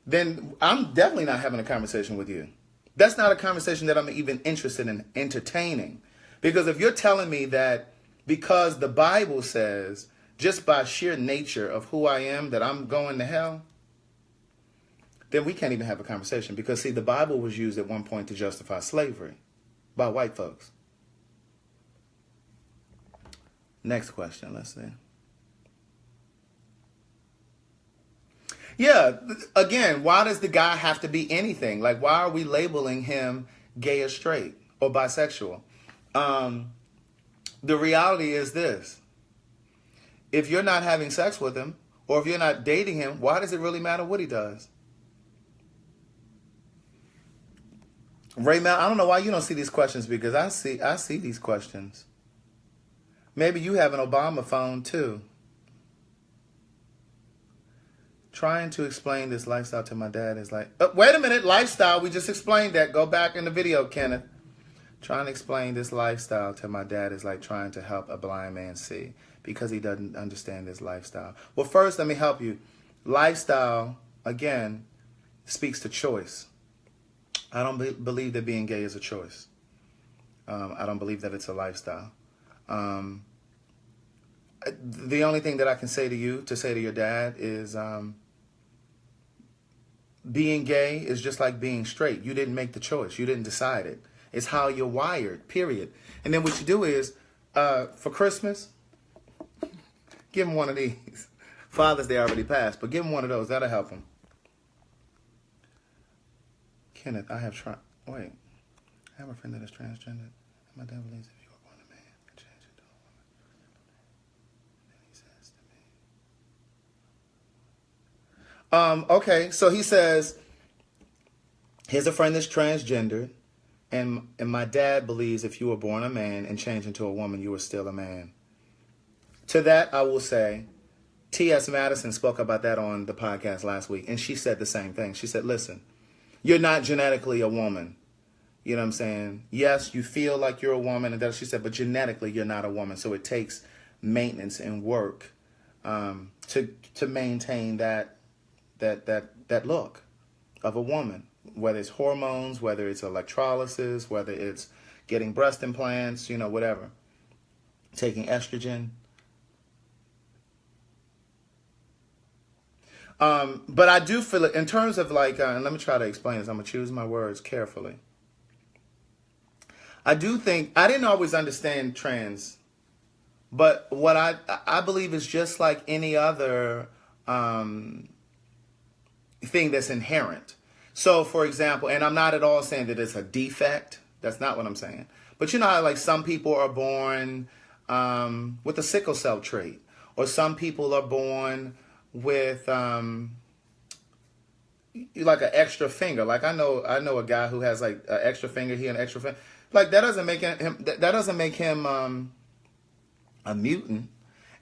then I'm definitely not having a conversation with you. That's not a conversation that I'm even interested in entertaining. Because if you're telling me that because the Bible says, just by sheer nature of who I am, that I'm going to hell, then we can't even have a conversation. Because, see, the Bible was used at one point to justify slavery. by white folks. Next question, let's see. Yeah, again, why does the guy have to be anything? Like, why are we labeling him gay or straight or bisexual? The reality is this. If you're not having sex with him, or if you're not dating him, why does it really matter what he does? Ray Mel, I don't know why you don't see these questions, because I see these questions. Maybe you have an Obama phone too. Trying to explain this lifestyle to my dad is like, oh, wait a minute, lifestyle, we just explained that. Go back in the video, Kenneth. Trying to explain this lifestyle to my dad is like trying to help a blind man see, because he doesn't understand this lifestyle. Well, first, let me help you. Lifestyle, again, speaks to choice. I don't believe that being gay is a choice. I don't believe that it's a lifestyle. The only thing that I can say to you, to say to your dad, is being gay is just like being straight. You didn't make the choice. You didn't decide it. It's how you're wired, period. And then what you do is, for Christmas, give him one of these. Father's Day already passed, but give him one of those. That'll help him. Kenneth, I have tried. Wait. I have a friend that is transgender. My dad believes if you were born a man, you can change it to a woman. And he says to me. Okay, so he says, here's a friend that's transgendered, and my dad believes if you were born a man and changed into a woman, you were still a man. To that, I will say, T.S. Madison spoke about that on the podcast last week, and she said the same thing. She said, listen, you're not genetically a woman. You know what I'm saying? Yes, you feel like you're a woman, and that she said, but genetically you're not a woman. So it takes maintenance and work to maintain that look of a woman, whether it's hormones, whether it's electrolysis, whether it's getting breast implants, you know, whatever, taking estrogen. But I do feel it in terms of like, and let me try to explain this. I'm gonna choose my words carefully. I do think, I didn't always understand trans, but what I believe is just like any other thing that's inherent. So, for example, and I'm not at all saying that it's a defect. That's not what I'm saying. But you know how like some people are born with a sickle cell trait, or some people are born with like an extra finger. Like I know a guy who has like an extra finger here and an extra finger. Like that doesn't make him a mutant,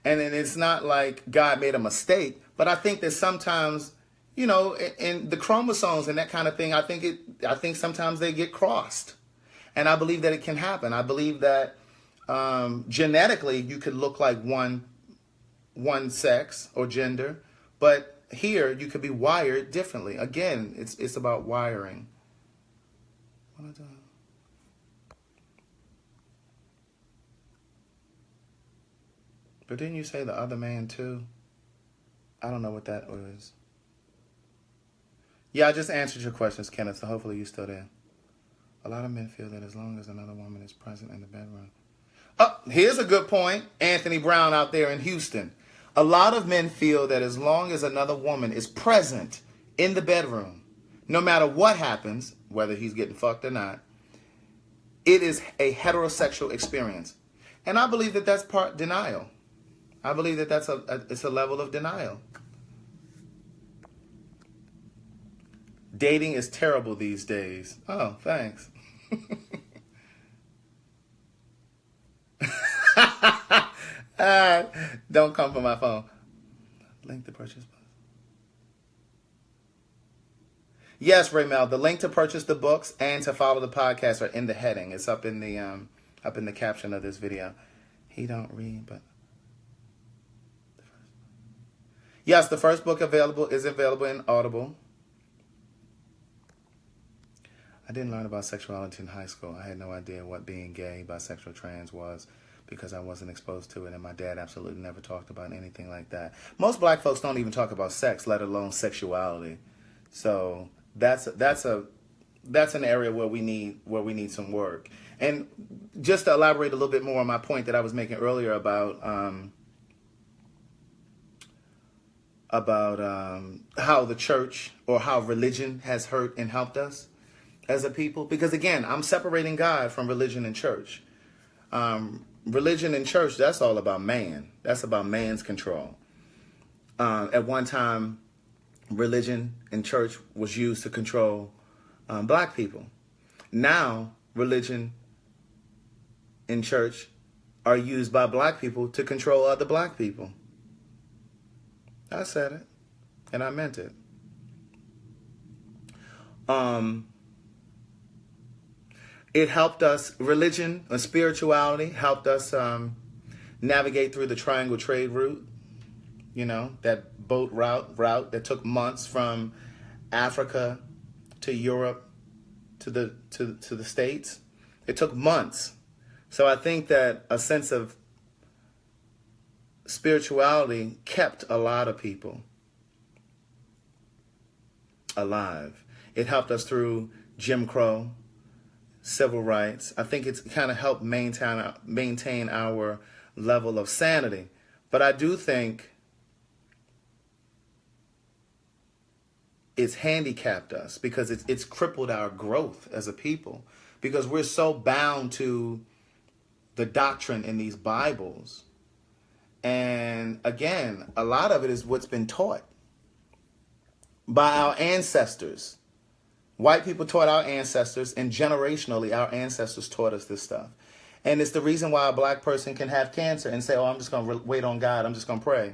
and then it's not like God made a mistake. But I think that sometimes, you know, in the chromosomes and that kind of thing, I think sometimes they get crossed, and I believe that it can happen. I believe that genetically you could look like one sex or gender, but here you could be wired differently. Again, it's about wiring. But didn't you say the other man too? I don't know what that was. Yeah, I just answered your questions, Kenneth, so hopefully you're still there. A lot of men feel that as long as another woman is present in the bedroom. Oh, here's a good point. Anthony Brown out there in Houston. A lot of men feel that as long as another woman is present in the bedroom, no matter what happens, whether he's getting fucked or not, it is a heterosexual experience. And I believe that that's part denial. I believe that it's a level of denial. Dating is terrible these days. Oh, thanks. Don't come for my phone. Link to purchase. Yes, Raymel, the link to purchase the books and to follow the podcast are in the heading. It's up in the caption of this video. He don't read, but yes, the first book is available in Audible. I didn't learn about sexuality in high school. I had no idea what being gay, bisexual, trans was because I wasn't exposed to it, and my dad absolutely never talked about anything like that. Most black folks don't even talk about sex, let alone sexuality. So that's a that's an area where we need some work. And just to elaborate a little bit more on my point that I was making earlier about how the church or how religion has hurt and helped us as a people. Because again, I'm separating God from religion and church. Religion and church, that's all about man. That's about man's control. At one time, religion and church was used to control black people. Now, religion and church are used by black people to control other black people. I said it, and I meant it. It helped us, religion and spirituality helped us navigate through the triangle trade route. You know, that boat route that took months from Africa to Europe to the States. It took months. So I think that a sense of spirituality kept a lot of people alive. It helped us through Jim Crow, civil rights. I think it's kind of helped maintain our level of sanity. But I do think it's handicapped us because it's crippled our growth as a people, because we're so bound to the doctrine in these Bibles. And again, a lot of it is what's been taught by our ancestors. White people taught our ancestors, and generationally, our ancestors taught us this stuff. And it's the reason why a black person can have cancer and say, oh, I'm just going to wait on God. I'm just going to pray.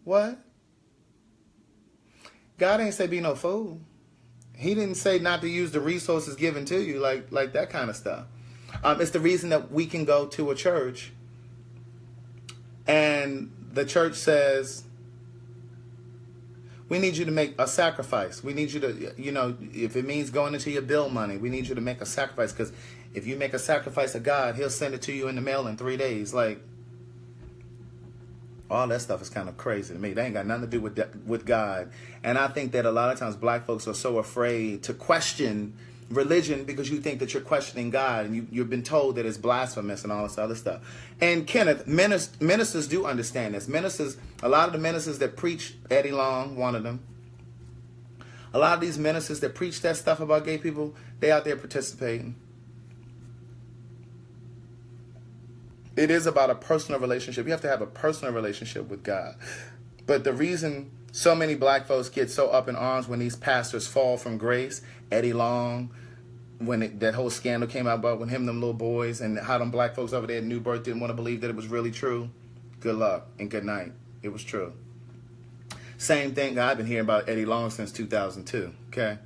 What? God ain't say be no fool. He didn't say not to use the resources given to you, like that kind of stuff. It's the reason that we can go to a church and the church says, we need you to make a sacrifice. We need you to, if it means going into your bill money, we need you to make a sacrifice, because if you make a sacrifice to God, he'll send it to you in the mail in 3 days. Like, all that stuff is kind of crazy to me. They ain't got nothing to do with God. And I think that a lot of times black folks are so afraid to question religion because you think that you're questioning God, and you've been told that it's blasphemous and all this other stuff. And Kenneth, ministers do understand this. Ministers, a lot of the ministers that preach, Eddie Long, one of them, a lot of these ministers that preach that stuff about gay people, they out there participating. It is about a personal relationship. You have to have a personal relationship with God. But the reason so many black folks get so up in arms when these pastors fall from grace, Eddie Long, when that whole scandal came out about when him and them little boys, and how them black folks over there at New Birth didn't want to believe that it was really true. Good luck and good night. It was true. Same thing. I've been hearing about Eddie Long since 2002. Okay,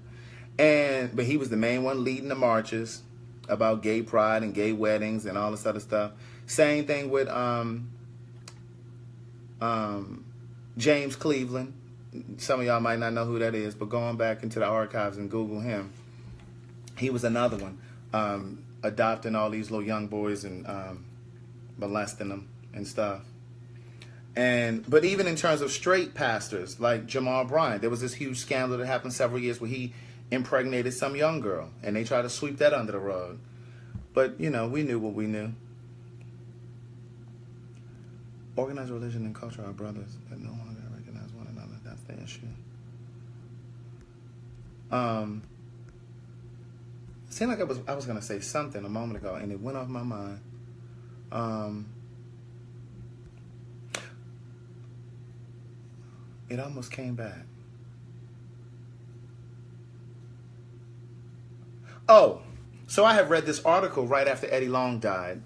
but he was the main one leading the marches about gay pride and gay weddings and all this other stuff. Same thing with James Cleveland. Some of y'all might not know who that is, but going back into the archives and Google him, he was another one, adopting all these little young boys and molesting them and stuff. But even in terms of straight pastors like Jamal Bryant, there was this huge scandal that happened several years where he impregnated some young girl, and they tried to sweep that under the rug. But, we knew what we knew. Organized religion and culture are brothers that no longer recognize one another. That's the issue. It seemed like I was going to say something a moment ago, and it went off my mind. It almost came back. Oh, so I have read this article right after Eddie Long died.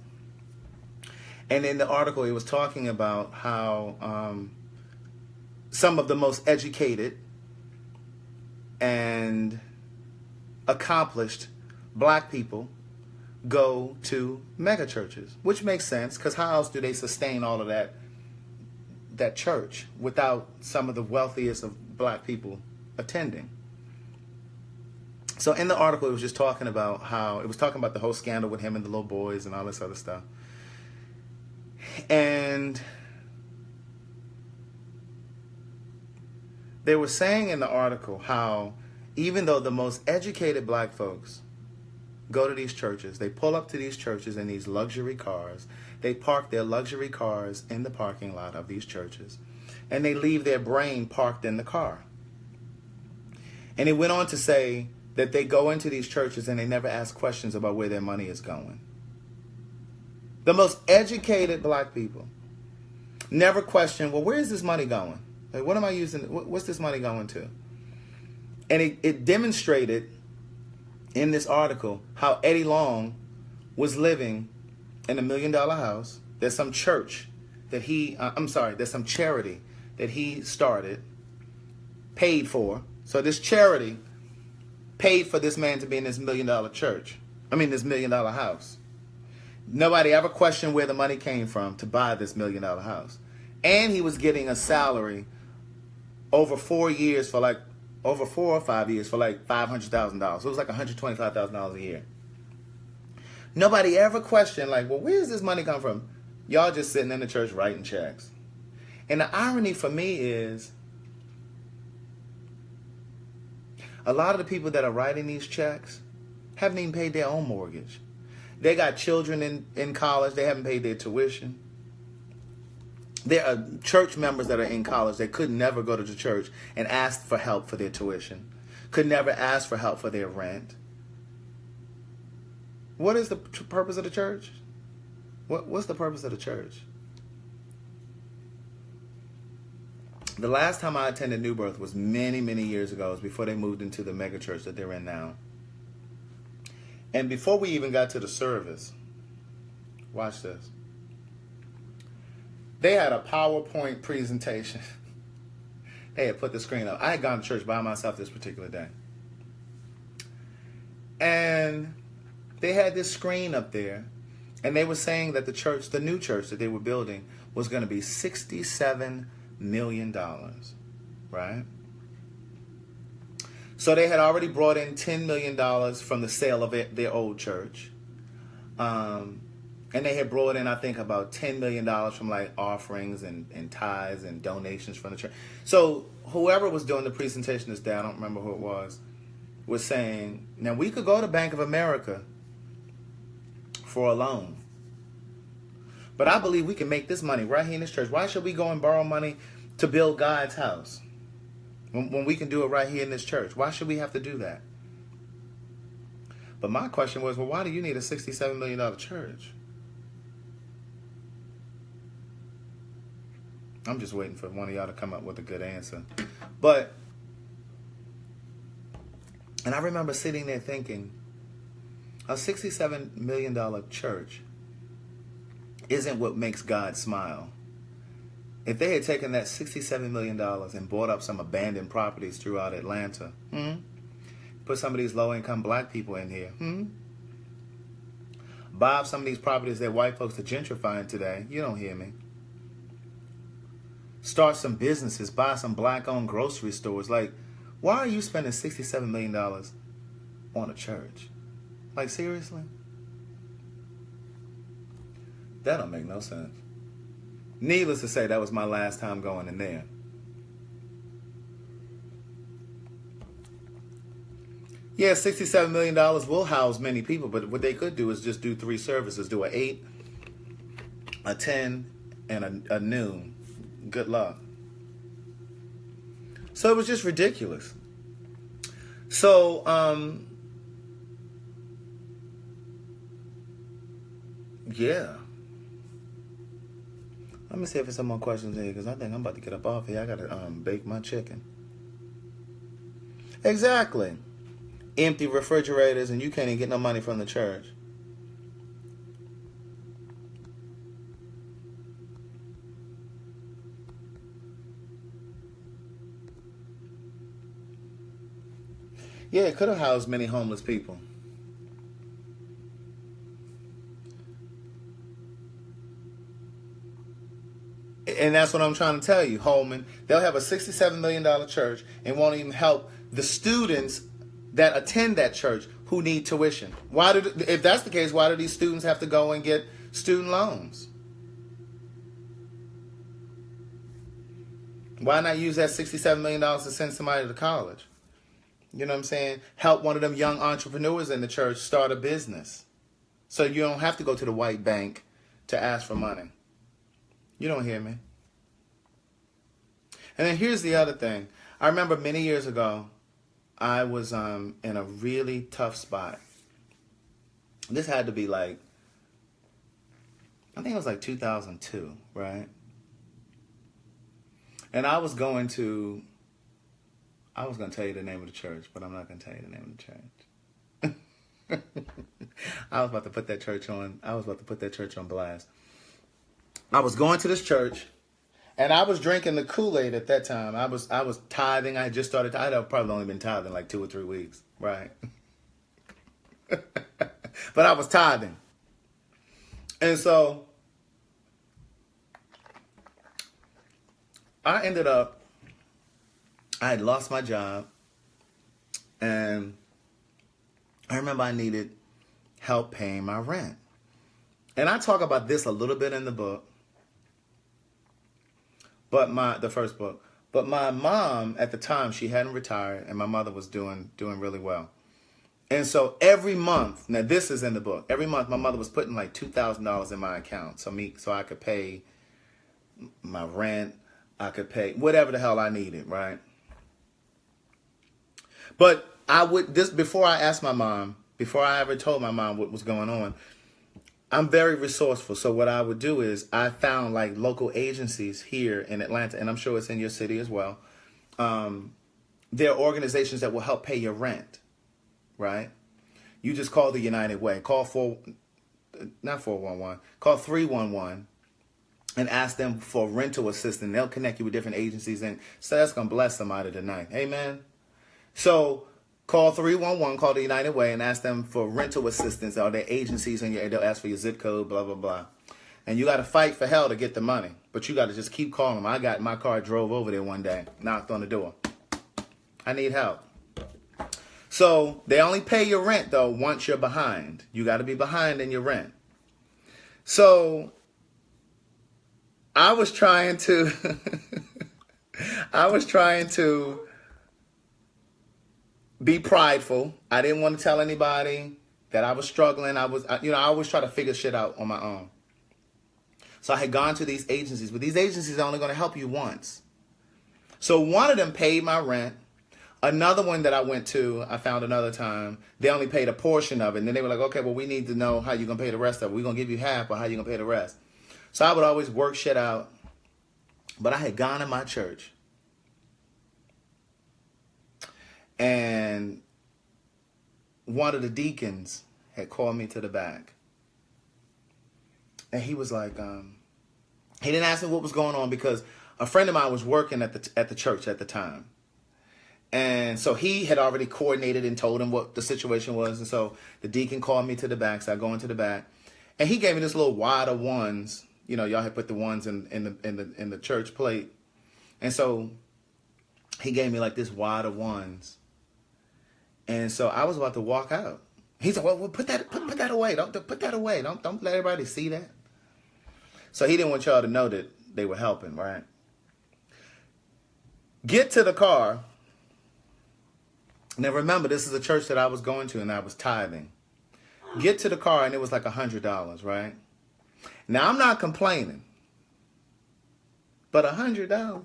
And in the article, it was talking about how some of the most educated and accomplished black people go to mega churches, which makes sense, because how else do they sustain all of that church without some of the wealthiest of black people attending? So in the article, it was just talking about the whole scandal with him and the little boys and all this other stuff. And they were saying in the article how even though the most educated black folks go to these churches, they pull up to these churches in these luxury cars, they park their luxury cars in the parking lot of these churches, and they leave their brain parked in the car. And it went on to say that they go into these churches and they never ask questions about where their money is going. The most educated black people never question, well, where is this money going? Like, what am I using? What's this money going to? And it demonstrated in this article how Eddie Long was living in $1 million house. There's some church that there's some charity that he started, paid for. So this charity paid for this man to be in this $1 million church. This $1 million house. Nobody ever questioned where the money came from to buy this $1 million house. And he was getting a salary over 4 years for over 4 or 5 years for $500,000. So it was like $125,000 a year. Nobody ever questioned, well, where's this money come from? Y'all just sitting in the church writing checks. And the irony for me is, a lot of the people that are writing these checks haven't even paid their own mortgage. They got children in college. They haven't paid their tuition. There are church members that are in college that could never go to the church and ask for help for their tuition. Could never ask for help for their rent. What is the purpose of the church? What's the purpose of the church? The last time I attended New Birth was many, many years ago. It was before they moved into the mega church that they're in now. And before we even got to the service, watch this. They had a PowerPoint presentation. They had put the screen up. I had gone to church by myself this particular day. And they had this screen up there. And they were saying that the new church that they were building was going to be $67 million. Right? So they had already brought in $10 million from the sale of their old church. And they had brought in, I think, about $10 million from offerings and tithes and donations from the church. So whoever was doing the presentation this day, I don't remember who it was saying, now we could go to Bank of America for a loan. But I believe we can make this money right here in this church. Why should we go and borrow money to build God's house when we can do it right here in this church? Why should we have to do that? But my question was, well, why do you need a $67 million church? I'm just waiting for one of y'all to come up with a good answer. And I remember sitting there thinking, a $67 million church isn't what makes God smile. If they had taken that $67 million and bought up some abandoned properties throughout Atlanta, put some of these low-income black people in here, buy up some of these properties that white folks are gentrifying today, you don't hear me. Start some businesses, buy some black-owned grocery stores. Why are you spending $67 million on a church? Seriously? That don't make no sense. Needless to say, that was my last time going in there. Yeah, $67 million will house many people, but what they could do is just do 3 services. Do an 8, a 10, and a noon. Good luck. So it was just ridiculous. So, yeah. Let me see if there's some more questions here, because I think I'm about to get up off here. I got to bake my chicken. Exactly. Empty refrigerators, and you can't even get no money from the church. Yeah, it could have housed many homeless people. And that's what I'm trying to tell you, Holman. They'll have a $67 million church and won't even help the students that attend that church who need tuition. If that's the case, why do these students have to go and get student loans? Why not use that $67 million to send somebody to college? You know what I'm saying? Help one of them young entrepreneurs in the church start a business. So you don't have to go to the white bank to ask for money. You don't hear me? And then here's the other thing. I remember many years ago, I was in a really tough spot. This had to be like, I think it was like 2002, right? And I was going to tell you the name of the church, but I'm not going to tell you the name of the church. I was about to put that church on blast. I was going to this church, and I was drinking the Kool-Aid at that time. I was tithing. I had just started. I had probably only been tithing like 2 or 3 weeks, right? But I was tithing. And so I had lost my job, and I remember I needed help paying my rent. And I talk about this a little bit in the book, the first book. But my mom at the time, she hadn't retired, and my mother was doing really well. And so every month, now this is in the book, every month my mother was putting like $2,000 in my account so I could pay my rent, I could pay whatever the hell I needed, right? But before I asked my mom, before I ever told my mom what was going on, I'm very resourceful. So what I would do is I found like local agencies here in Atlanta, and I'm sure it's in your city as well. There are organizations that will help pay your rent, right? You just call the United Way. Call 311 and ask them for rental assistance. They'll connect you with different agencies, and so that's going to bless somebody tonight. Amen. So call 311, call the United Way, and ask them for rental assistance. Or their agencies, and they'll ask for your zip code, blah, blah, blah. And you got to fight for hell to get the money. But you got to just keep calling them. I got my car, drove over there one day, knocked on the door. I need help. So they only pay your rent, though, once you're behind. You got to be behind in your rent. So I was trying to be prideful. I didn't want to tell anybody that I was struggling. I always try to figure shit out on my own. So I had gone to these agencies, but these agencies are only going to help you once. So one of them paid my rent. Another one that I went to, I found another time, they only paid a portion of it. And then they were like, okay, well, we need to know how you're going to pay the rest of it. We're going to give you half, but how you going to pay the rest? So I would always work shit out. But I had gone to my church, and one of the deacons had called me to the back. And he was like, he didn't ask me what was going on because a friend of mine was working at the church at the time. And so he had already coordinated and told him what the situation was. And so the deacon called me to the back. So I go into the back, and he gave me this little wad of ones. You know, y'all had put the ones in the church plate. And so he gave me like this wad of ones. And so I was about to walk out. He said, well, put that away. Don't put that away. Don't let everybody see that. So he didn't want y'all to know that they were helping, right? Get to the car. Now remember, this is a church that I was going to, and I was tithing. Get to the car, and it was like $100, right? Now I'm not complaining, but $100.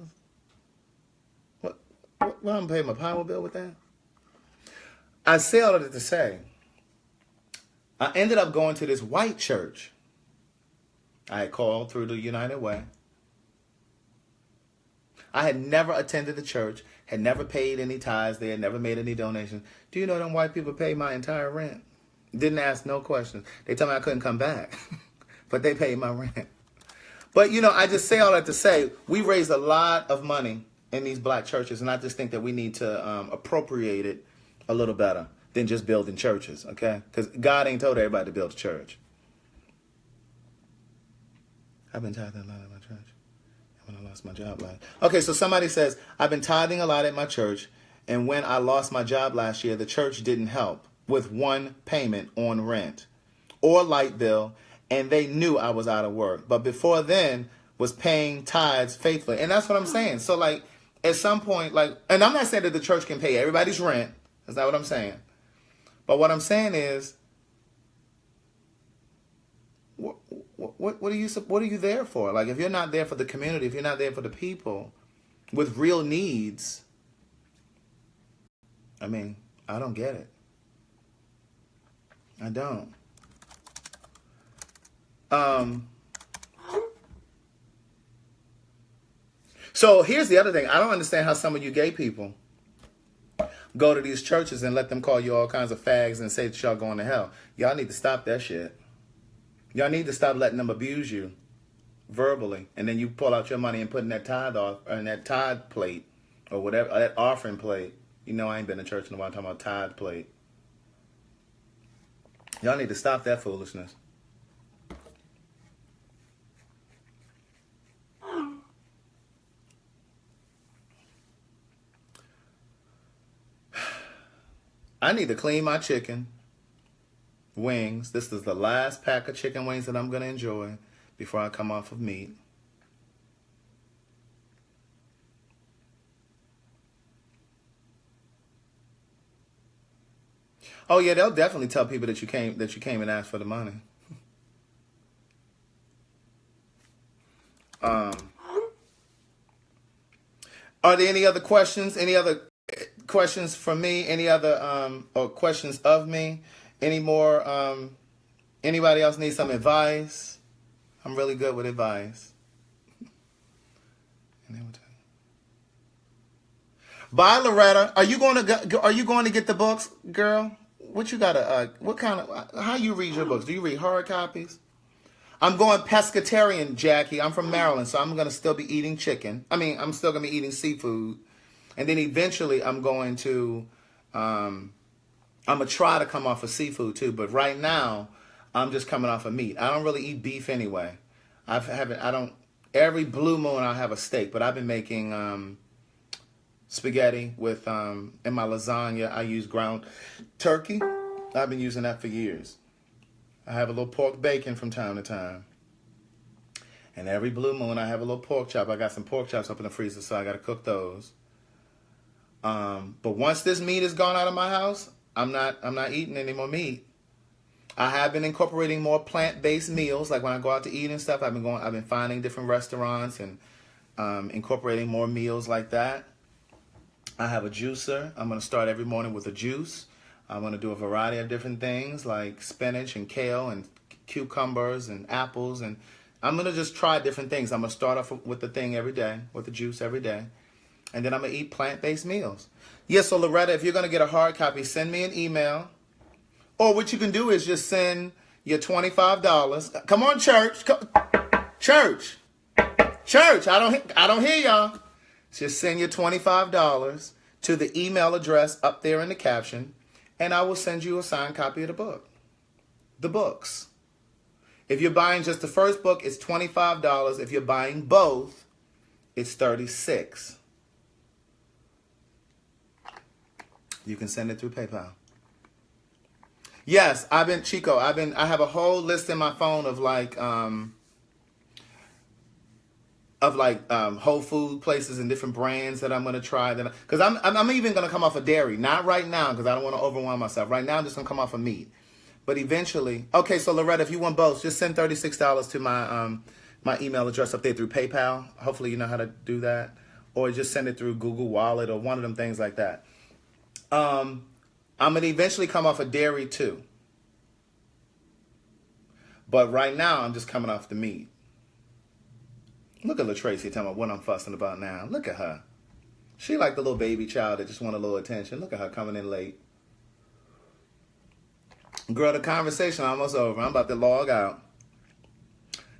What I'm gonna pay my power bill with that? I say all of it to say, I ended up going to this white church. I had called through the United Way. I had never attended the church, had never paid any tithes there, never made any donations. Do you know them white people paid my entire rent? Didn't ask no questions. They told me I couldn't come back, but they paid my rent. But, you know, I just say all that to say, we raise a lot of money in these black churches, and I just think that we need to appropriate it a little better than just building churches, okay? Because God ain't told everybody to build a church. I've been tithing a lot at my church. When I lost my job last. Okay, so somebody says, I've been tithing a lot at my church, and when I lost my job last year, the church didn't help with one payment on rent or light bill, and they knew I was out of work. But before then, was paying tithes faithfully. And that's what I'm saying. So, like, at some point, like, and I'm not saying that the church can pay everybody's rent. That's not what I'm saying. But what I'm saying is, what are you there for? Like, if you're not there for the community, if you're not there for the people with real needs, I mean, I don't get it. I don't. So here's the other thing. I don't understand how some of you gay people go to these churches and let them call you all kinds of fags and say that y'all going to hell. Y'all need to stop that shit. Y'all need to stop letting them abuse you verbally, and then you pull out your money and put in that tithe off, or in that tithe plate, or whatever, or that offering plate. You know, I ain't been to church in a while. I'm talking about tithe plate. Y'all need to stop that foolishness. I need to clean my chicken wings. This is the last pack of chicken wings that I'm going to enjoy before I come off of meat. Oh yeah, they'll definitely tell people that you came and asked for the money. Are there any other questions? Any other questions from me? Any other or questions of me? Any more? Anybody else need some advice? I'm really good with advice. Bye, Loretta. Are you going to get the books, girl? What you got? What kind of? How you read your books? Do you read hard copies? I'm going pescatarian, Jackie. I'm from Maryland, so I'm going to still be eating chicken. I mean, I'm still going to be eating seafood. And then eventually I'm going to, I'm going to try to come off of seafood too. But right now, I'm just coming off of meat. I don't really eat beef anyway. Every blue moon I'll have a steak. But I've been making spaghetti with, in my lasagna, I use ground turkey. I've been using that for years. I have a little pork bacon from time to time. And every blue moon I have a little pork chop. I got some pork chops up in the freezer, so I got to cook those. But once this meat is gone out of my house, I'm not eating any more meat. I have been incorporating more plant-based meals. Like when I go out to eat and stuff, I've been finding different restaurants and incorporating more meals like that. I have a juicer. I'm going to start every morning with a juice. I'm going to do a variety of different things like spinach and kale and cucumbers and apples. And I'm going to just try different things. I'm going to start off with the thing every day, with the juice every day. And then I'm going to eat plant-based meals. Yes, so Loretta, if you're going to get a hard copy, send me an email. Or what you can do is just send your $25. Come on, church. Church. I don't hear y'all. Just send your $25 to the email address up there in the caption. And I will send you a signed copy of the book. The books. If you're buying just the first book, it's $25. If you're buying both, it's $36. You can send it through PayPal. Yes, I have a whole list in my phone of Whole Food places and different brands that I'm going to try. Because I'm even going to come off of dairy. Not right now because I don't want to overwhelm myself. Right now I'm just going to come off of meat. But eventually, okay, so Loretta, if you want both, just send $36 to my email address up there through PayPal. Hopefully you know how to do that. Or just send it through Google Wallet or one of them things like that. I'm going to eventually come off of dairy too. But right now I'm just coming off the meat. Look at LaTracy talking about what I'm fussing about now. Look at her. She like the little baby child that just want a little attention. Look at her coming in late. Girl, the conversation almost over. I'm about to log out.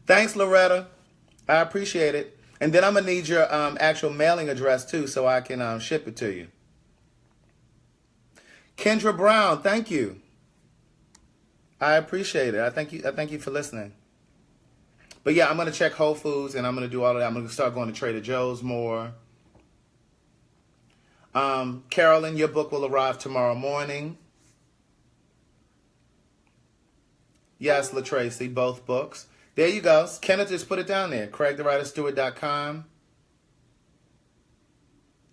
Thanks, Loretta. I appreciate it. And then I'm going to need your actual mailing address too so I can ship it to you. Kendra Brown, thank you. I appreciate it. I thank you for listening. But yeah, I'm going to check Whole Foods and I'm going to do all of that. I'm going to start going to Trader Joe's more. Carolyn, your book will arrive tomorrow morning. Yes, LaTracy, both books. There you go. Kenneth just put it down there. CraigTheWriterStewart.com.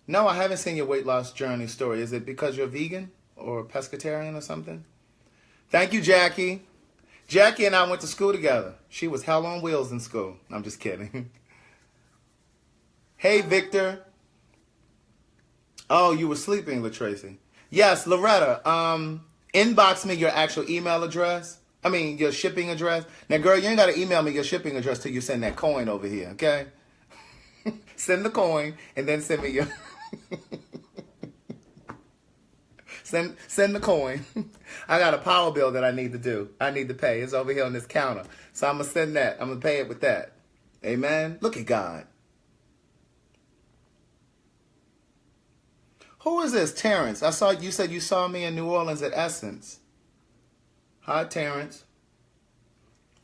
No, I haven't seen your weight loss journey story. Is it because you're vegan? or pescatarian or something. Thank you, Jackie. Jackie and I went to school together. She was hell on wheels in school. I'm just kidding. Hey, Victor. Oh, you were sleeping, LaTracy. Yes, Loretta. Inbox me your actual email address. I mean, your shipping address. Now, girl, you ain't got to email me your shipping address till you send that coin over here, okay? Send the coin and then send me your... send the coin. I got a power bill that I need to do. I need to pay. It's over here on this counter. So I'm going to send that. I'm going to pay it with that. Amen? Look at God. Who is this? Terrence. You said you saw me in New Orleans at Essence. Hi, Terrence.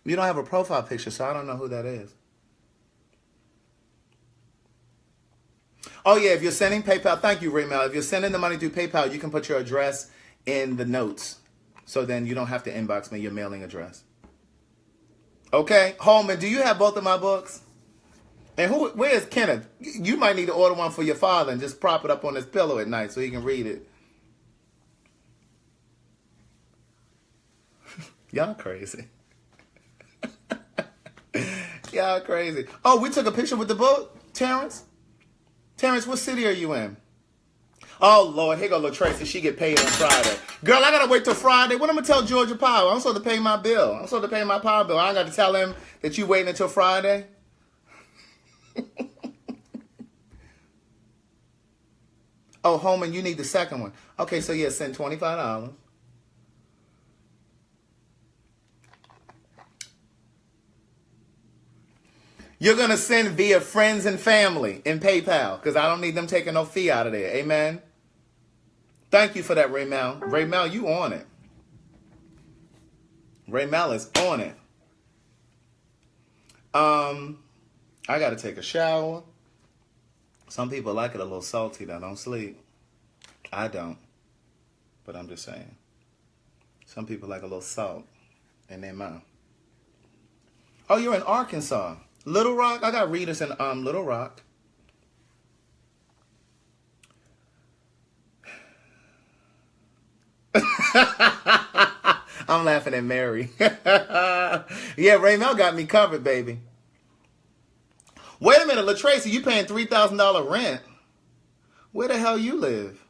You don't have a profile picture, so I don't know who that is. Oh, yeah, if you're sending PayPal, thank you, Raymel. If you're sending the money through PayPal, you can put your address in the notes. So then you don't have to inbox me your mailing address. Okay? Holman, do you have both of my books? And where is Kenneth? You might need to order one for your father and just prop it up on his pillow at night so he can read it. Y'all crazy. Y'all crazy. Oh, we took a picture with the book, Terrence? Terrence, what city are you in? Oh, Lord, here go LaTracy. She get paid on Friday. Girl, I got to wait till Friday. What am I going to tell Georgia Power? I'm supposed to pay my bill. I'm supposed to pay my power bill. I got to tell him that you waiting until Friday? Oh, Holman, you need the second one. Okay, so yeah, send $25. You're going to send via friends and family in PayPal because I don't need them taking no fee out of there. Amen? Thank you for that, Raymel. Raymel, you on it. Raymel is on it. I got to take a shower. Some people like it a little salty that don't sleep. I don't. But I'm just saying. Some people like a little salt in their mouth. Oh, you're in Arkansas. Little Rock? I got readers in Little Rock. I'm laughing at Mary. Yeah, Raymel got me covered, baby. Wait a minute, LaTracy, you paying $3,000 rent? Where the hell you live?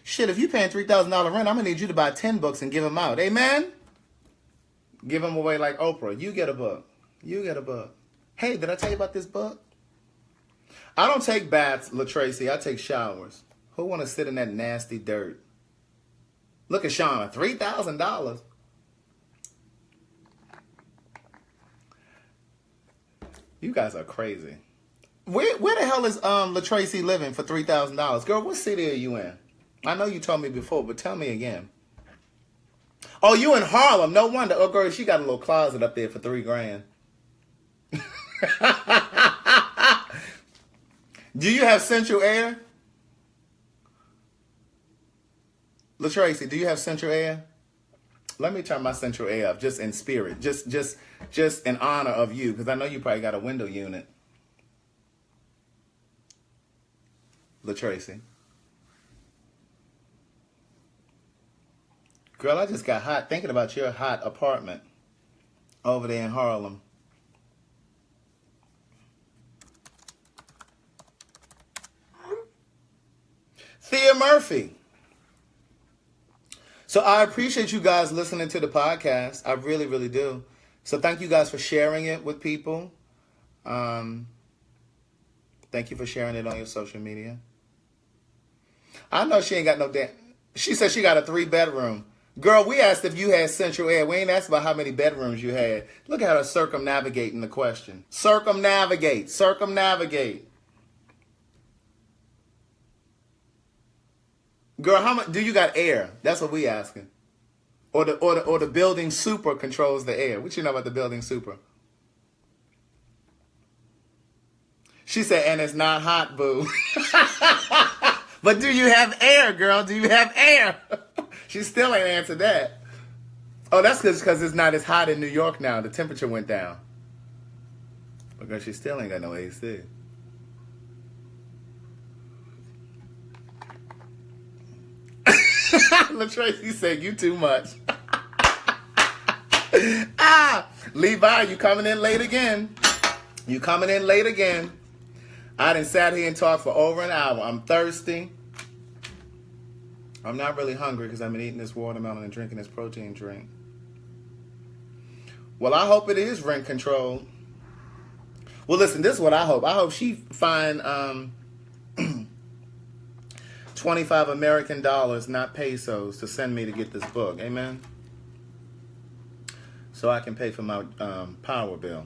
Shit, if you paying $3,000 rent, I'm going to need you to buy 10 books and give them out. Amen? Give them away like Oprah. You get a book. You get a book. Hey, did I tell you about this book? I don't take baths, LaTracy. I take showers. Who want to sit in that nasty dirt? Look at Shauna. $3,000. You guys are crazy. Where the hell is LaTracy living for $3,000? Girl, what city are you in? I know you told me before, but tell me again. Oh, you in Harlem. No wonder. Oh, girl, she got a little closet up there for $3,000. Do you have central air? LaTracy, do you have central air? Let me turn my central air up, just in spirit, just in honor of you, because I know you probably got a window unit. LaTracy. Girl, I just got hot thinking about your hot apartment over there in Harlem. Thea Murphy. So I appreciate you guys listening to the podcast. I really, really do. So thank you guys for sharing it with people. Thank you for sharing it on your social media. I know she ain't got no damn... She said she got a 3-bedroom. Girl, we asked if you had central air. We ain't asked about how many bedrooms you had. Look at her circumnavigating the question. Circumnavigate. Circumnavigate. Girl, how much do you got air? That's what we asking. Or the building super controls the air. What you know about the building super? She said, and it's not hot, boo. But do you have air, girl? Do you have air? She still ain't answered that. Oh, that's because it's not as hot in New York now. The temperature went down. Because she still ain't got no AC. LaTracy said, you too much. Levi, you coming in late again. You coming in late again. I done sat here and talked for over an hour. I'm thirsty. I'm not really hungry because I've been eating this watermelon and drinking this protein drink. Well, I hope it is rent control. Well, listen, this is what I hope. I hope she find 25 American dollars, not pesos, to send me to get this book. Amen? So I can pay for my power bill.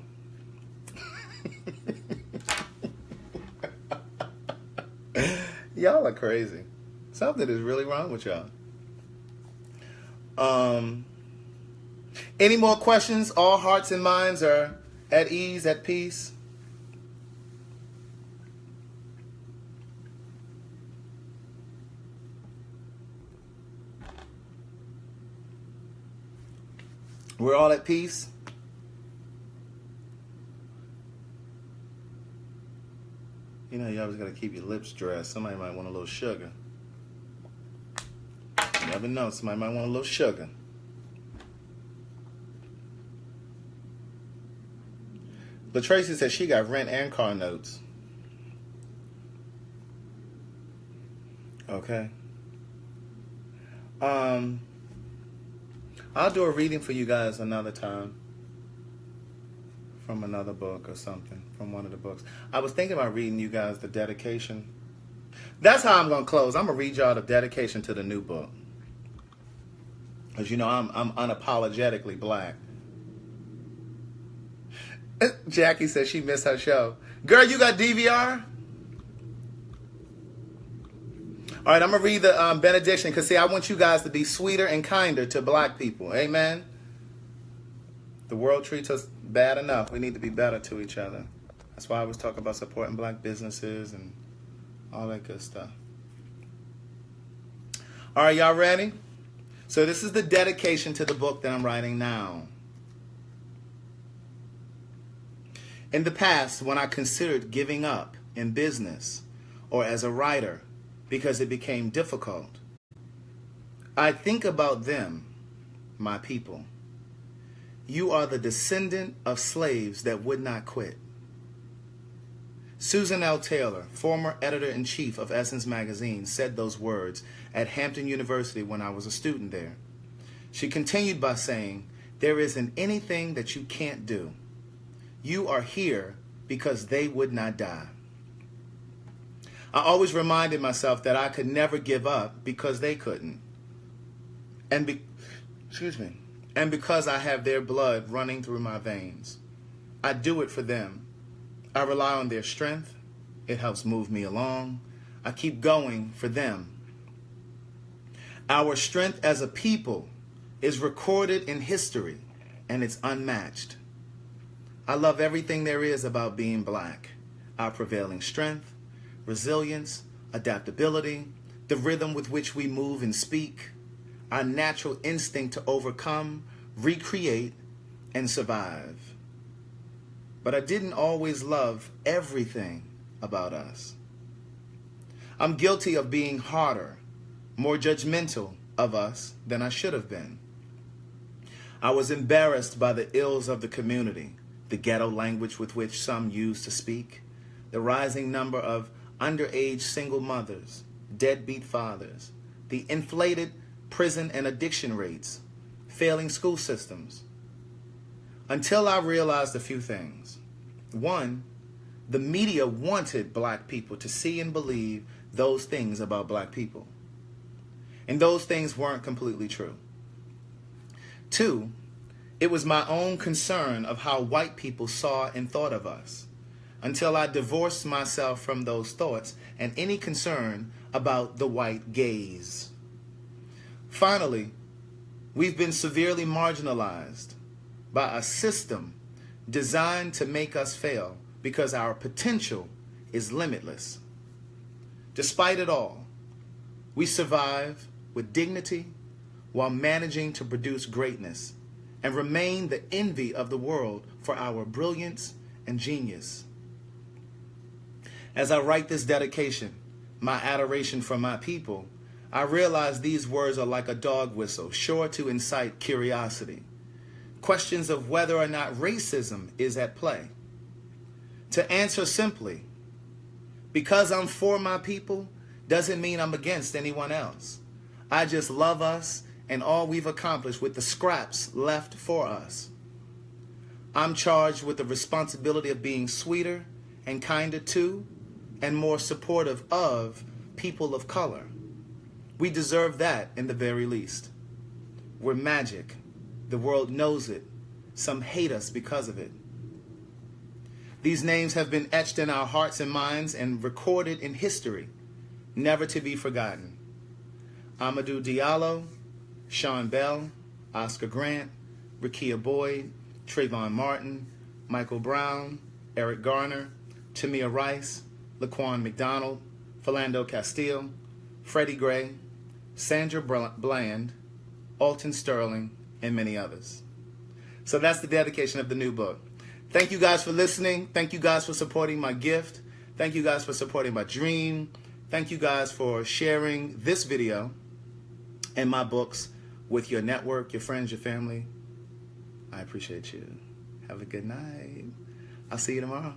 Y'all are crazy. Something is really wrong with y'all. Any more questions? All hearts and minds are at ease, at peace. We're all at peace. You know, you always got to keep your lips dressed. Somebody might want a little sugar. You never know. Somebody might want a little sugar. LaTracy says she got rent and car notes. Okay. I'll do a reading for you guys another time. From another book or something. From one of the books. I was thinking about reading you guys the dedication. That's how I'm going to close. I'm going to read y'all the dedication to the new book. Because, you know, I'm unapologetically black. Jackie says she missed her show. Girl, you got DVR? All right, I'm going to read the benediction. Because, see, I want you guys to be sweeter and kinder to black people. Amen? The world treats us bad enough. We need to be better to each other. That's why I was talking about supporting black businesses and all that good stuff. All right, y'all ready? So this is the dedication to the book that I'm writing now. In the past, when I considered giving up in business or as a writer because it became difficult, I think about them, my people. You are the descendant of slaves that would not quit. Susan L. Taylor, former editor-in-chief of Essence magazine, said those words at Hampton University when I was a student there. She continued by saying, there isn't anything that you can't do. You are here because they would not die. I always reminded myself that I could never give up because they couldn't. And because I have their blood running through my veins. I do it for them. I rely on their strength. It helps move me along. I keep going for them. Our strength as a people is recorded in history, and it's unmatched. I love everything there is about being black. Our prevailing strength, resilience, adaptability, the rhythm with which we move and speak, our natural instinct to overcome, recreate, and survive. But I didn't always love everything about us. I'm guilty of being harder, more judgmental of us than I should have been. I was embarrassed by the ills of the community, the ghetto language with which some use to speak, the rising number of underage single mothers, deadbeat fathers, the inflated prison and addiction rates, failing school systems. Until I realized a few things. One, the media wanted black people to see and believe those things about black people. And those things weren't completely true. Two, it was my own concern of how white people saw and thought of us, until I divorced myself from those thoughts and any concern about the white gaze. Finally, we've been severely marginalized by a system designed to make us fail because our potential is limitless. Despite it all, we survive with dignity while managing to produce greatness and remain the envy of the world for our brilliance and genius. As I write this dedication, my adoration for my people, I realize these words are like a dog whistle, sure to incite curiosity. Questions of whether or not racism is at play. To answer simply, because I'm for my people doesn't mean I'm against anyone else. I just love us and all we've accomplished with the scraps left for us. I'm charged with the responsibility of being sweeter and kinder to and more supportive of people of color. We deserve that in the very least. We're magic. The world knows it. Some hate us because of it. These names have been etched in our hearts and minds and recorded in history, never to be forgotten. Amadou Diallo, Sean Bell, Oscar Grant, Rekia Boyd, Trayvon Martin, Michael Brown, Eric Garner, Tamir Rice, Laquan McDonald, Philando Castile, Freddie Gray, Sandra Bland, Alton Sterling, and many others. So that's the dedication of the new book. Thank you guys for listening. Thank you guys for supporting my gift. Thank you guys for supporting my dream. Thank you guys for sharing this video and my books with your network, your friends, your family. I appreciate you. Have a good night. I'll see you tomorrow.